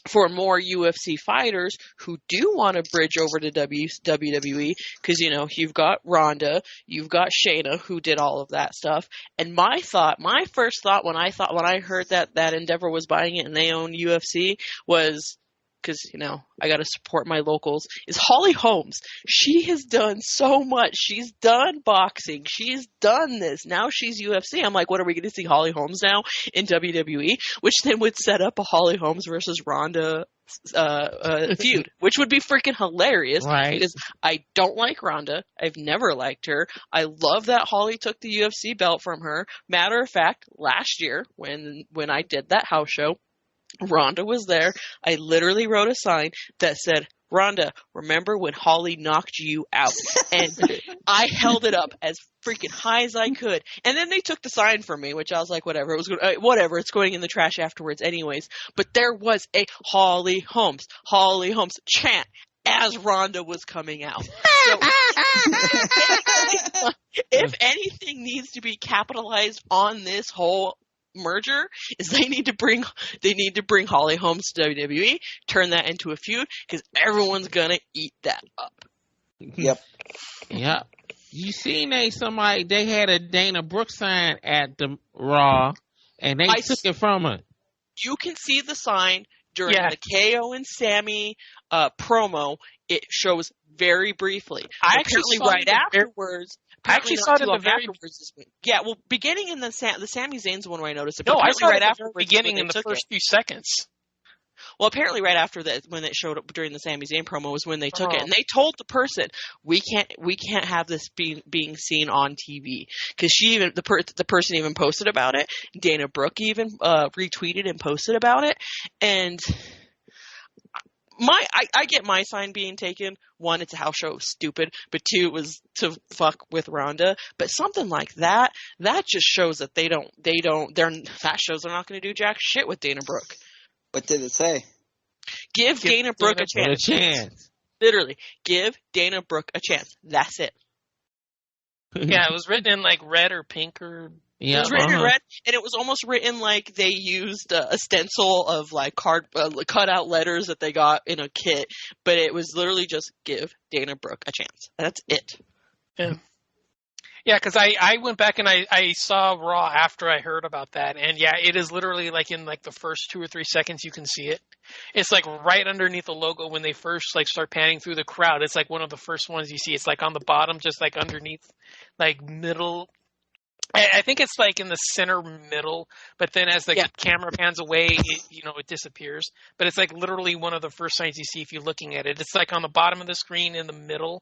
for more UFC fighters who do want to bridge over to WWE, because you've got Ronda, you've got Shayna, who did all of that stuff. And my first thought when I heard that Endeavor was buying it and they own UFC was, because I got to support my locals, is Holly Holmes. She has done so much. She's done boxing. She's done this. Now she's UFC. I'm like, what, are we going to see Holly Holmes now in WWE? Which then would set up a Holly Holmes versus Ronda feud, which would be freaking hilarious. Right. Because I don't like Ronda. I've never liked her. I love that Holly took the UFC belt from her. Matter of fact, last year when I did that house show, Ronda was there. I literally wrote a sign that said, Ronda, remember when Holly knocked you out? And I held it up as freaking high as I could. And then they took the sign from me, which I was like, whatever. Whatever. It's going in the trash afterwards anyways. But there was a Holly Holmes chant as Ronda was coming out. So if anything needs to be capitalized on this whole merger, is they need to bring Holly Holmes to WWE, turn that into a feud, because everyone's gonna eat that up. Yep. Yeah. You seen they had a Dana Brooke sign at the Raw, and they took it from her. You can see the sign during the KO and Sammy promo. It shows very briefly. I actually saw it afterwards. I actually saw it at the very beginning in the Sami Zayn's one where I noticed it. No, I saw it at the beginning in the first few seconds. Well, apparently right after that, when it showed up during the Sami Zayn promo, was when they took it, and they told the person, we can't have this being seen on TV, because the person even posted about it. Dana Brooke even retweeted and posted about it, and I get my sign being taken. One, it's a house show, stupid. But two, it was to fuck with Ronda. But something like that just shows that that shows they're not going to do jack shit with Dana Brooke. What did it say? Give Dana Brooke a chance. Literally, give Dana Brooke a chance. That's it. Yeah, it was written in like red or pink or. Yeah, it was written in red, and it was almost written like they used a stencil of like cut out letters that they got in a kit, but it was literally just give Dana Brooke a chance. That's it. Yeah, because I went back and I saw Raw after I heard about that, and yeah, it is literally like in like the first 2 or 3 seconds you can see it. It's like right underneath the logo when they first like start panning through the crowd. It's like one of the first ones you see. It's like on the bottom, just like underneath, like middle. I think it's like in the center middle, but then as the camera pans away, it disappears. But it's like literally one of the first signs you see if you're looking at it. It's like on the bottom of the screen in the middle,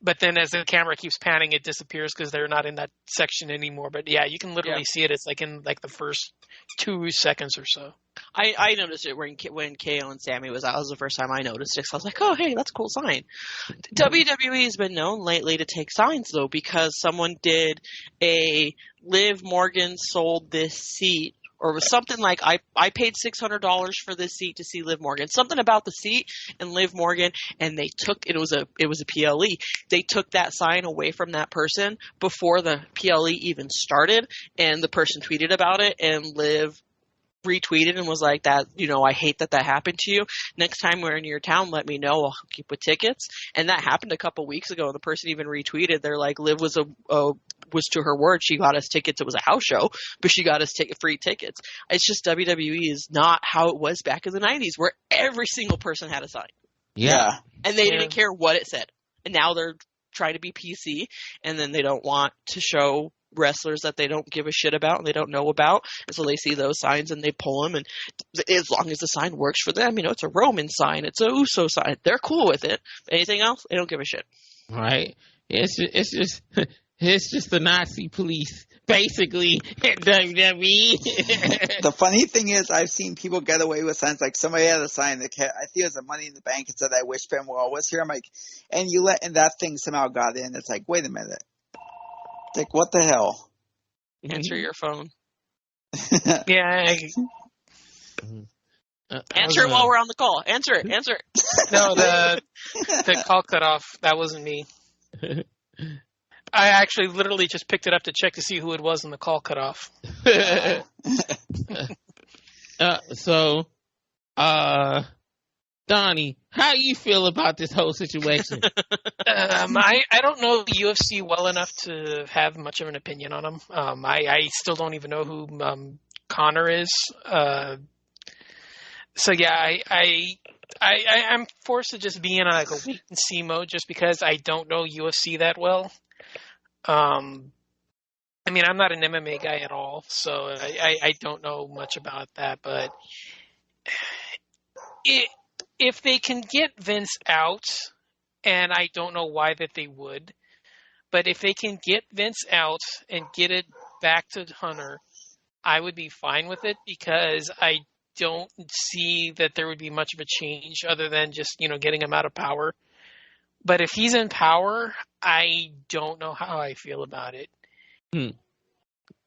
but then as the camera keeps panning, it disappears because they're not in that section anymore. But yeah, you can literally see it. It's like in like the first 2 seconds or so. I noticed it when KO and Sammy was out. That was the first time I noticed it. So I was like, oh, hey, that's a cool sign. WWE has been known lately to take signs, though, because someone did a Liv Morgan sold this seat, or it was something like, I paid $600 for this seat to see Liv Morgan. Something about the seat and Liv Morgan, and they took, it was a PLE. They took that sign away from that person before the PLE even started, and the person tweeted about it, and Liv retweeted and was like, that, I hate that happened to you. Next time we're in your town, let me know. I'll hook you up with tickets. And that happened a couple weeks ago. The person even retweeted. They're like, Liv was to her word. She got us tickets. It was a house show, but she got us free tickets. It's just WWE is not how it was back in the 90s, where every single person had a sign. Yeah. And they didn't care what it said. And now they're trying to be PC, and then they don't want to show wrestlers that they don't give a shit about and they don't know about, and so they see those signs and they pull them, and as long as the sign works for them, it's a Roman sign, it's a Uso sign, they're cool with it. Anything else, they don't give a shit. Right? It's just the Nazi police, basically, at WWE. The funny thing is, I've seen people get away with signs. Like, somebody had a sign that I think it was a Money in the Bank. It said, I wish Benoit was here. I'm like, and that thing somehow got in. It's like, wait a minute. Like, what the hell? Answer your phone. Yeah. Answer it while we're on the call. Answer it. No, the call cut off. That wasn't me. I actually literally just picked it up to check to see who it was, and the call cut off. Donnie, how do you feel about this whole situation? I don't know the UFC well enough to have much of an opinion on him. I still don't even know who Connor is. So yeah, I'm forced to just be in like a wait and see mode, just because I don't know UFC that well. I'm not an MMA guy at all, so I don't know much about that. But if they can get Vince out, and I don't know why that they would, but if they can get Vince out and get it back to Hunter, I would be fine with it, because I don't see that there would be much of a change other than just, getting him out of power. But if he's in power, I don't know how I feel about it.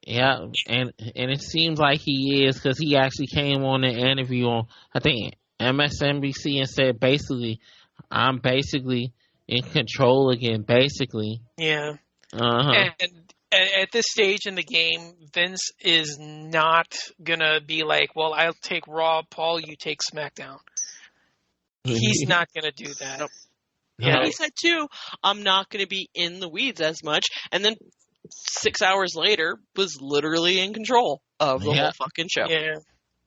Yeah, and it seems like he is, because he actually came on an interview on, I think, MSNBC, and said basically, I'm basically in control again, basically. Yeah. Uh-huh. And at this stage in the game, Vince is not going to be like, well, I'll take Raw, Paul, you take SmackDown. He's not going to do that. Nope. No. Yeah, he said too, I'm not going to be in the weeds as much. And then 6 hours later, was literally in control of the whole fucking show. Yeah.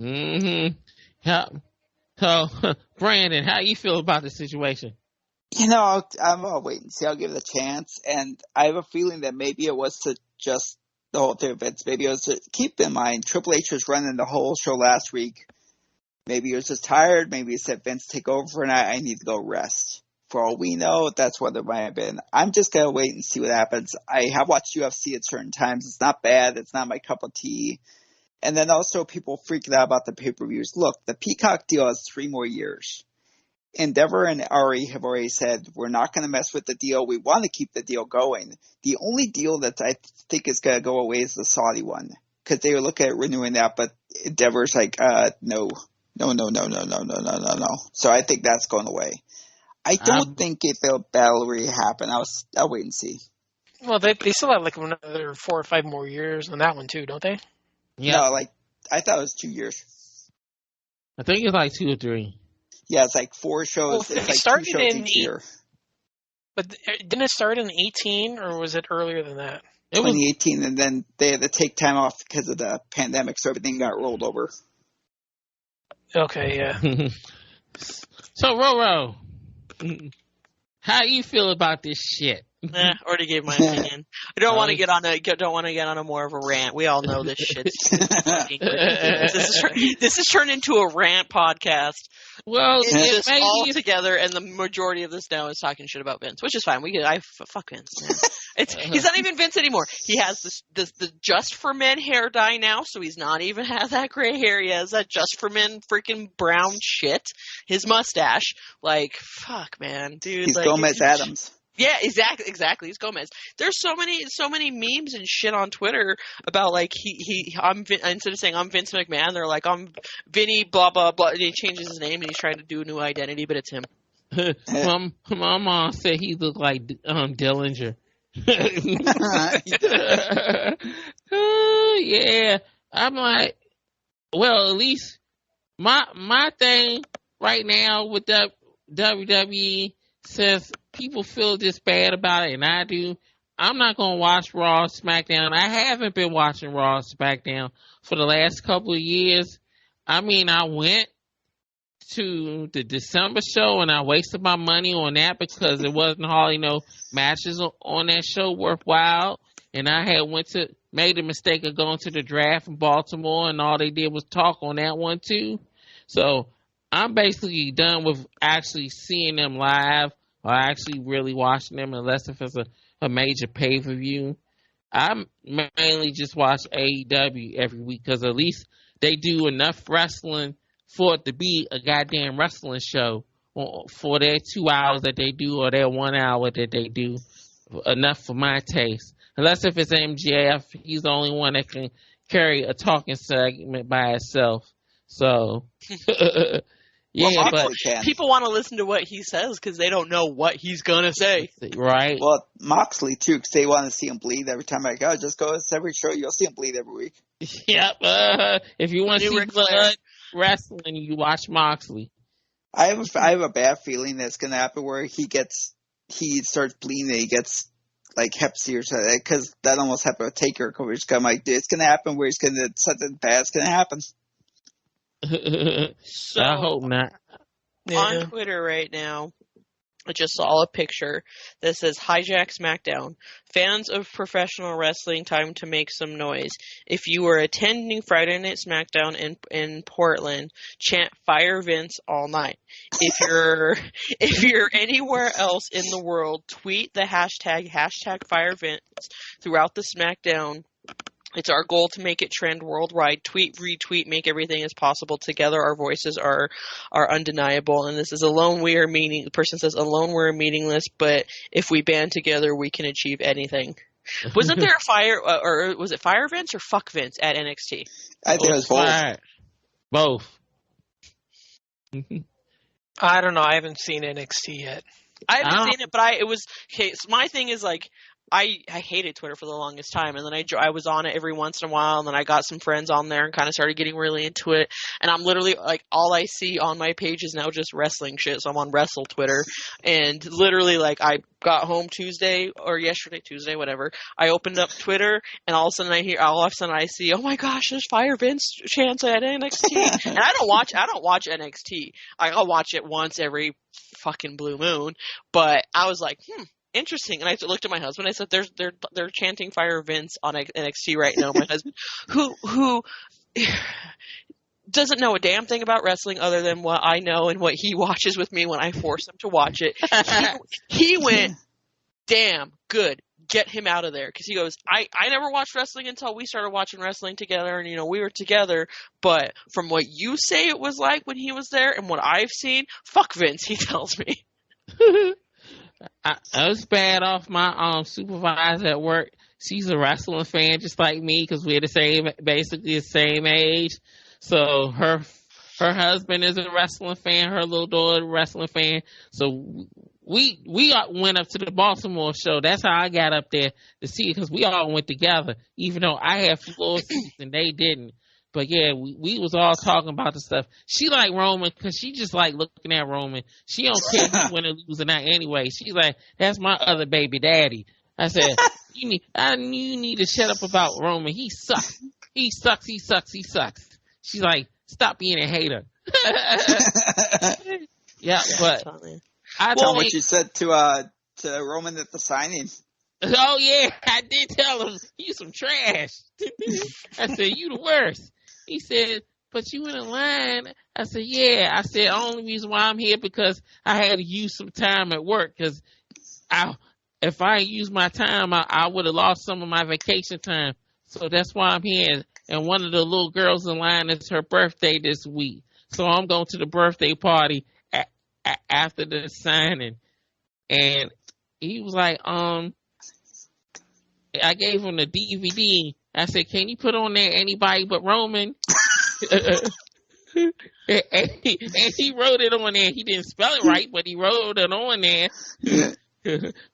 Mm-hmm. Yeah. So, Brandon, how you feel about the situation? I'll wait and see. I'll give it a chance. And I have a feeling that maybe it was to just the whole thing of Vince. Maybe it was to keep in mind, Triple H was running the whole show last week. Maybe he was just tired. Maybe he said, Vince, take over for a night. I need to go rest. For all we know, that's what it might have been. I'm just going to wait and see what happens. I have watched UFC at certain times. It's not bad. It's not my cup of tea. And then also people freaking out about the pay-per-views. Look, the Peacock deal has 3 more years. Endeavor and Ari have already said, we're not going to mess with the deal. We want to keep the deal going. The only deal that I think is going to go away is the Saudi one, because they were looking at renewing that, but Endeavor's like, no. So I think that's going away. I don't think it'll battle really happen. I'll wait and see. Well, they still have like another 4 or 5 more years on that one too, don't they? Yeah. No, I thought it was 2 years. I think it's like 2 or 3. Yeah, it's like 4 shows. Well, it's it like started 2 shows in each year. But didn't it start in 18, or was it earlier than that? It was 2018, and then they had to take time off because of the pandemic, so everything got rolled over. Okay, yeah. So, Roro, how you feel about this shit? Already gave my opinion. I don't want to get on a more of a rant. We all know this shit's fucking ridiculous. This has turned into a rant podcast. Well, It's yeah, just maybe all if- together, and the majority of this now is talking shit about Vince, which is fine. Fuck Vince, man. He's not even Vince anymore. He has the Just for Men hair dye now, so he's not even has that gray hair. He has that Just for Men freaking brown shit. His mustache, like, fuck, man, dude. He's like, Gomez Adams. Yeah, exactly. He's Gomez. There's so many memes and shit on Twitter about like instead of saying I'm Vince McMahon, they're like I'm Vinny blah blah blah. And he changes his name and he's trying to do a new identity, but it's him. my mom said he looked like Dillinger. Yeah, I'm like, well, at least my thing right now with the WWE, says people feel this bad about it, and I do. I'm not gonna watch Raw, SmackDown. I haven't been watching Raw, SmackDown for the last couple of years. I mean, I went to the December show and I wasted my money on that because it wasn't hardly no matches on that show worthwhile. And I had made the mistake of going to the draft in Baltimore, and all they did was talk on that one too. So I'm basically done with actually seeing them live or actually really watching them, unless if it's a major pay-per-view. I mainly just watch AEW every week because at least they do enough wrestling for it to be a goddamn wrestling show for their 2 hours that they do or their 1 hour that they do. Enough for my taste. Unless if it's MJF, he's the only one that can carry a talking segment by itself. So, yeah, but people want to listen to what he says because they don't know what he's gonna say. Right. Well, Moxley too, because they want to see him bleed every time I go. Just go to every show, you'll see him bleed every week. Yep. If you want to see blood wrestling, you watch Moxley. I have a bad feeling that's gonna happen where he starts bleeding and he gets like Hep C or something, because that almost happened with Taker a couple years ago. I'm like, dude, it's gonna happen where something bad's gonna happen. So, I hope not. On Twitter right now, I just saw a picture that says Hijack SmackDown. Fans of professional wrestling, time to make some noise. If you were attending Friday Night SmackDown in Portland, chant Fire Vince all night. If you're anywhere else in the world, tweet the hashtag Fire Vince throughout the SmackDown. It's our goal to make it trend worldwide. Tweet, retweet, make everything as possible. Together, our voices are undeniable. And this is alone we are meaning. The person says, alone we're meaningless, but if we band together, we can achieve anything. Wasn't there a fire, or was it Fire Vince or Fuck Vince at NXT? I think it was both. Both. I don't know. I haven't seen NXT yet. I haven't seen it, but okay, so my thing is like, I hated Twitter for the longest time, and then I was on it every once in a while, and then I got some friends on there and kind of started getting really into it, and I'm literally, like, all I see on my page is now just wrestling shit, so I'm on Wrestle Twitter, and literally, like, I got home Tuesday, whatever, I opened up Twitter, and all of a sudden I see, oh my gosh, there's Fire Vince chants at NXT, and I don't watch NXT, I'll watch it once every fucking blue moon, but I was like, interesting. And I looked at my husband. I said, "They're chanting Fire Vince on NXT right now." My husband, who doesn't know a damn thing about wrestling other than what I know and what he watches with me when I force him to watch it. He went, "Damn good, get him out of there." Because he goes, "I never watched wrestling until we started watching wrestling together, and we were together. But from what you say it was like when he was there, and what I've seen, fuck Vince." He tells me. I was bad off my supervisor at work. She's a wrestling fan just like me because we're basically the same age. So her husband is a wrestling fan. Her little daughter is a wrestling fan. So we went up to the Baltimore show. That's how I got up there to see it because we all went together, even though I had floor seats and they didn't. But yeah, we was all talking about the stuff. She like Roman because she just like looking at Roman. She don't care if you win or lose or not anyway. She's like, that's my other baby daddy. I said, you need to shut up about Roman. He sucks. He sucks. She's like, stop being a hater. Yeah, but I tell what you said to Roman at the signing. Oh yeah, I did tell him you some trash. I said, you the worst. He said, but you in a line? I said, yeah. I said, the only reason why I'm here because I had to use some time at work because if I used my time, I would have lost some of my vacation time. So that's why I'm here. And one of the little girls in line, it's her birthday this week. So I'm going to the birthday party after the signing. And he was like, I gave him the DVD. I said, can you put on there anybody but Roman? and he wrote it on there. He didn't spell it right, but he wrote it on there.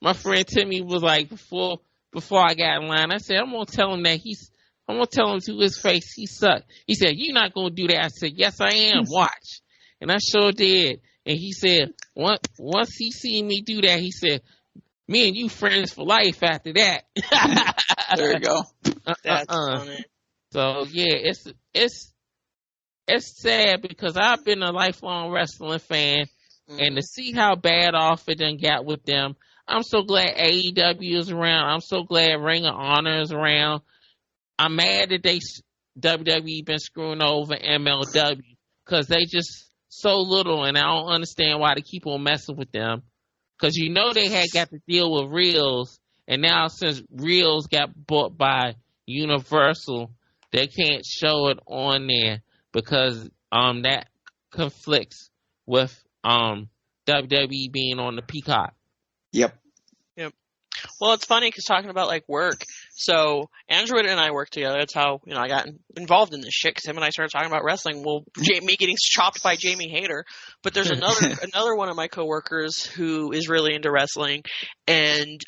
My friend Timmy was like, before I got in line, I said, I'm going to tell him that I'm going to tell him to his face he sucked. He said, you're not going to do that. I said, yes, I am. Watch. And I sure did. And he said, once he seen me do that, he said, me and you friends for life after that. There you go. That's funny. So, yeah, it's sad because I've been a lifelong wrestling fan. And to see how bad off it done got with them, I'm so glad AEW is around. I'm so glad Ring of Honor is around. I'm mad that WWE been screwing over MLW because they just so little, and I don't understand why they keep on messing with them. Because they had got to deal with Reels, and now since Reels got bought by Universal, they can't show it on there because that conflicts with WWE being on the Peacock. Yep. Well, it's funny because talking about like work. So Andrew and I work together. That's how I got involved in this shit. Because him and I started talking about wrestling. Well, me getting chopped by Jamie Hayter. But there's another one of my coworkers who is really into wrestling, and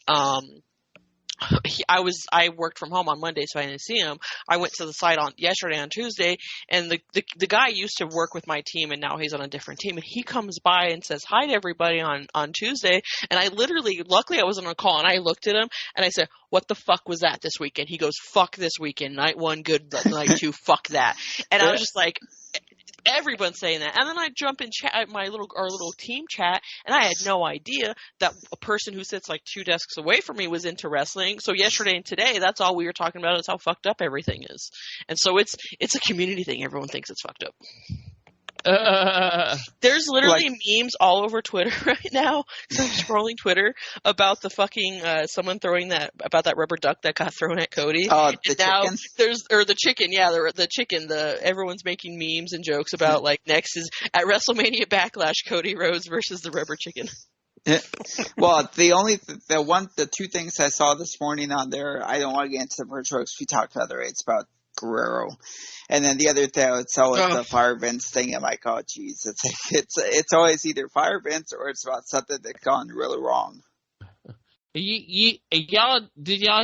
I worked from home on Monday, so I didn't see him. I went to the site yesterday on Tuesday, and the guy used to work with my team, and now he's on a different team. And he comes by and says hi to everybody on Tuesday. And luckily I wasn't on a call, and I looked at him and I said, "What the fuck was that this weekend?" He goes, "Fuck this weekend. Night 1 good, but night 2 fuck that." And I was just like, everyone's saying that. And then I jump in chat, our little team chat, and I had no idea that a person who sits like 2 desks away from me was into wrestling. So yesterday and today, that's all we were talking about is how fucked up everything is. And so it's a community thing. Everyone thinks it's fucked up. There's literally memes all over Twitter right now. So I'm scrolling Twitter about the fucking someone throwing about that rubber duck that got thrown at Cody. Oh, the and now chicken? the chicken, yeah, the chicken. Everyone's making memes and jokes about like next is at WrestleMania Backlash, Cody Rhodes versus the rubber chicken. Well, the 2 things I saw this morning on there, I don't want to get into the virtual because we talked about it. It's about Guerrero. And then the other thing I would sell is the fire vents thing. I'm like, oh, geez. It's always either fire vents or it's about something that's gone really wrong. Did y'all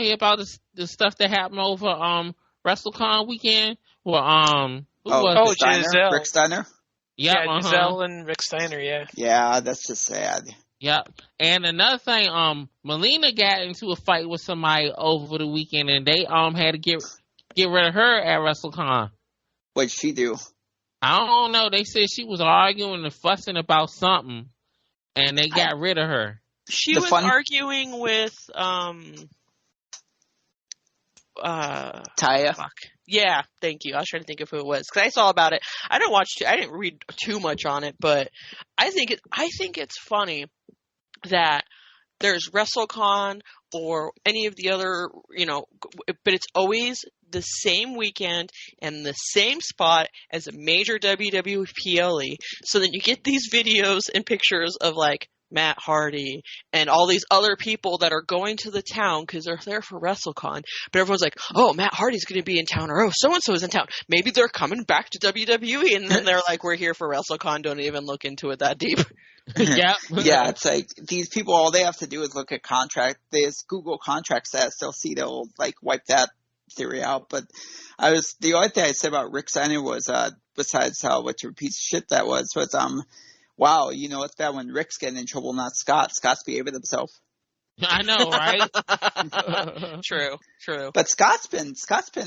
hear about the stuff that happened over WrestleCon weekend? Well, Giselle. Rick Steiner? Yeah, Giselle and Rick Steiner, yeah. Yeah, that's just sad. Yeah. And another thing, Melina got into a fight with somebody over the weekend, and they had to get rid of her at WrestleCon. What'd she do? I don't know. They said she was arguing and fussing about something, and they got rid of her. She was arguing with Taya. Fuck. Yeah, thank you. I was trying to think of who it was because I saw about it. I didn't read too much on it, but I think it's funny that there's WrestleCon or any of the other, but it's always the same weekend and the same spot as a major WWE PLE. So then you get these videos and pictures of like Matt Hardy and all these other people that are going to the town because they're there for WrestleCon. But everyone's like, oh, Matt Hardy's going to be in town, or oh, so-and-so is in town. Maybe they're coming back to WWE. And then they're like, we're here for WrestleCon. Don't even look into it that deep. Yeah. Yeah, it's like these people, all they have to do is look at contract. They just Google contract status. They'll see they'll like wipe that theory out. But the only thing I said about Rick Steiner was, besides how much of a piece of shit that was wow, it's bad when Rick's getting in trouble, not Scott. Scott's behaving himself. I know, right? True. But Scott's been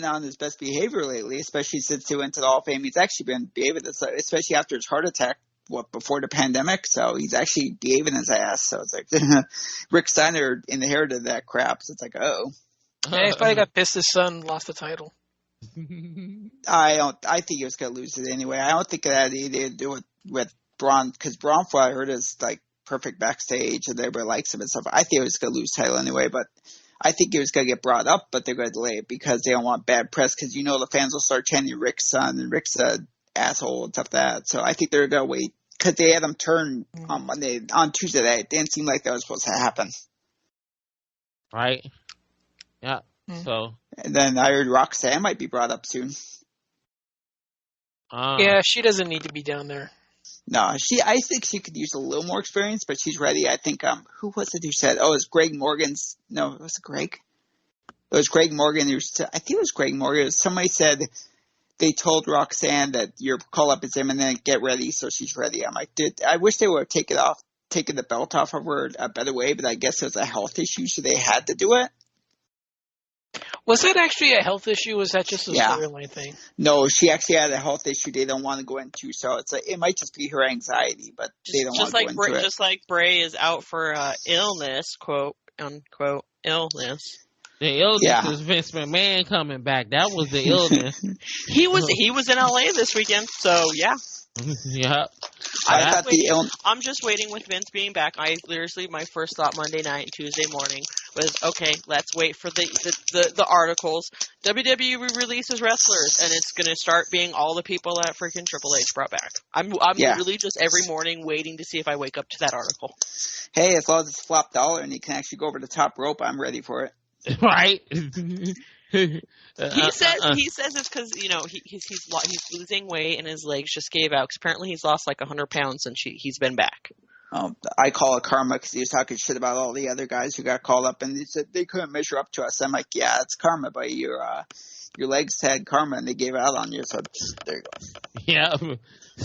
on his best behavior lately, especially since he went to the Hall of Fame. He's actually been behaving himself, especially after his heart attack. Before the pandemic, so he's actually behaving his ass. So it's like Rick Steiner inherited that crap. So it's like, oh, Yeah, he probably got pissed his son lost the title. I think he was gonna lose it anyway. I don't think it had anything to do with Braun, because Braun, from what I heard, is like perfect backstage and everybody likes him and stuff. I think he was gonna lose title anyway, but I think he was gonna get brought up, but they're gonna delay it because they don't want bad press. Because the fans will start chanting Rick's son and Rick's an asshole and stuff like that. So I think they're gonna wait because they had him turn on Tuesday night. It didn't seem like that was supposed to happen. Right. Yeah. So. And then I heard Roxanne might be brought up soon. Yeah, she doesn't need to be down there. No, I think she could use a little more experience, but she's ready. I think, who was it who said, it was Greg Morgan's, no, was it Greg? It was Greg Morgan. I think it was Greg Morgan. Somebody said they told Roxanne that your call-up is imminent, get ready, so she's ready. I'm like, dude, I wish they would have taken the belt off of her a better way, but I guess it was a health issue, so they had to do it. Was that actually a health issue? Was that just a storyline thing? No, she actually had a health issue they don't want to go into, so it might just be her anxiety, but they don't want to go into it. Just like Bray is out for illness, quote unquote illness. The illness is Vince McMahon coming back. That was the illness. He was in LA this weekend, so yeah. Yeah. I'm just waiting with Vince being back. My first thought Monday night and Tuesday morning was, okay, let's wait for the articles. WWE releases wrestlers, and it's going to start being all the people that freaking Triple H brought back. I'm literally just every morning waiting to see if I wake up to that article. Hey, as long as it's flop dollar and he can actually go over the top rope, I'm ready for it. Right. He says it's because he's losing weight and his legs just gave out. Cause apparently he's lost like 100 pounds since he's been back. I call it karma because he was talking shit about all the other guys who got called up and they said they couldn't measure up to us. I'm like, yeah, it's karma, but your legs had karma and they gave out on you. So there you go. Yeah, we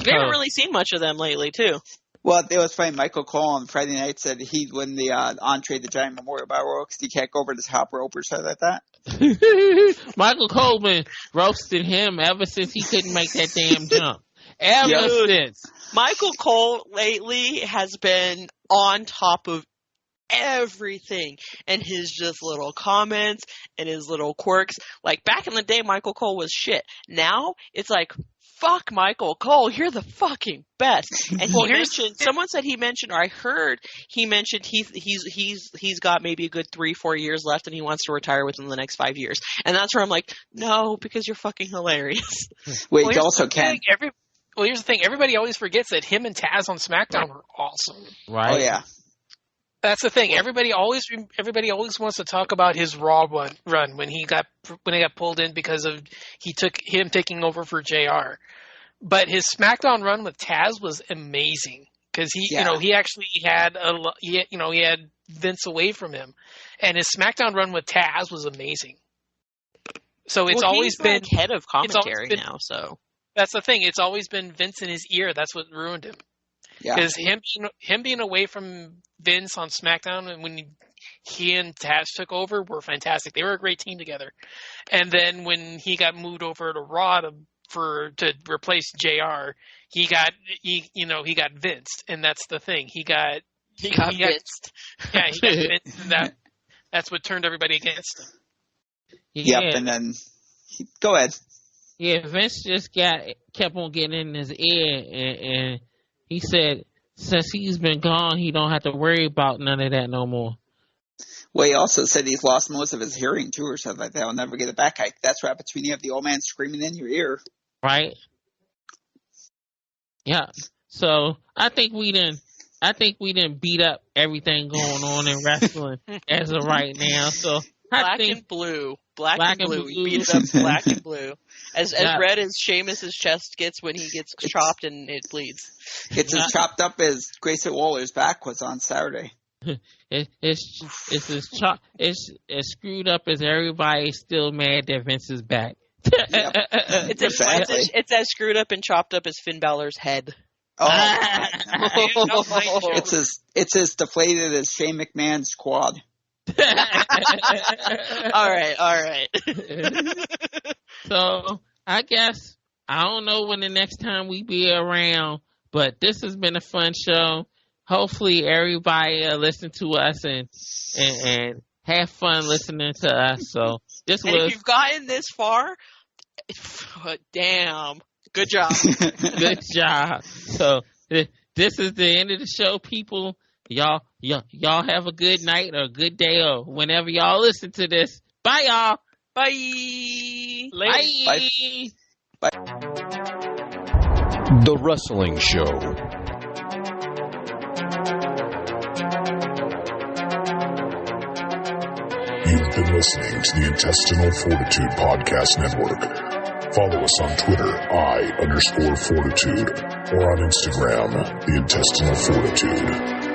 haven't really seen much of them lately, too. Well, it was funny. Michael Cole on Friday night said he'd win the Entree the Giant Memorial Battle Royal because he can't go over the top rope or something like that. Michael Coleman roasted him ever since he couldn't make that damn jump. Ever since. Michael Cole lately has been on top of everything, and his just little comments and his little quirks. Like back in the day, Michael Cole was shit. Now it's like, fuck Michael Cole, you're the fucking best. And someone said he mentioned, or I heard he mentioned he's got maybe a good 3-4 years left, and he wants to retire within the next 5 years. And that's where I'm like, no, because you're fucking hilarious. Wait, you also can. Here's the thing. Everybody always forgets that him and Taz on SmackDown were awesome. Right. Oh yeah. That's the thing. Everybody always wants to talk about his Raw run when he got pulled in because of him taking over for JR. But his SmackDown run with Taz was amazing because he actually had he had Vince away from him, and his SmackDown run with Taz was amazing. So it's always been like head of commentary now. So that's the thing. It's always been Vince in his ear. That's what ruined him. Because him being away from Vince on SmackDown, and when he and Taz took over, were fantastic. They were a great team together. And then when he got moved over to Raw to replace JR, he got Vinced, and that's the thing. He got Vinced. Yeah, he got Vinced, and that's what turned everybody against him. Yeah. Yep, and then go ahead. Yeah, Vince just kept on getting in his ear, and he said since he's been gone, he don't have to worry about none of that no more. Well, he also said he's lost most of his hearing too, or something like that. He'll never get it back. That's what happens when you have the old man screaming in your ear. Right. Yeah. So I think we didn't beat up everything going on in wrestling as of right now. So Black and blue. We beat it up black and blue. As red as Sheamus's chest gets when he gets chopped and it bleeds. It's as chopped up as Grayson Waller's back was on Saturday. It's as screwed up as everybody's still mad that Vince is back. Yep. It's as screwed up and chopped up as Finn Balor's head. Oh, it's as deflated as Shane McMahon's quad. All right. So I guess I don't know when the next time we be around, but this has been a fun show. Hopefully everybody listen to us and have fun listening to us. So if you've gotten this far, Damn. Good job. Good job. So this is the end of the show, people. Y'all have a good night or a good day or whenever y'all listen to this. Bye, y'all. Bye. Bye. Bye. The Wrestling Show. You've been listening to the Intestinal Fortitude Podcast Network. Follow us on Twitter, _Fortitude, or on Instagram, The Intestinal Fortitude.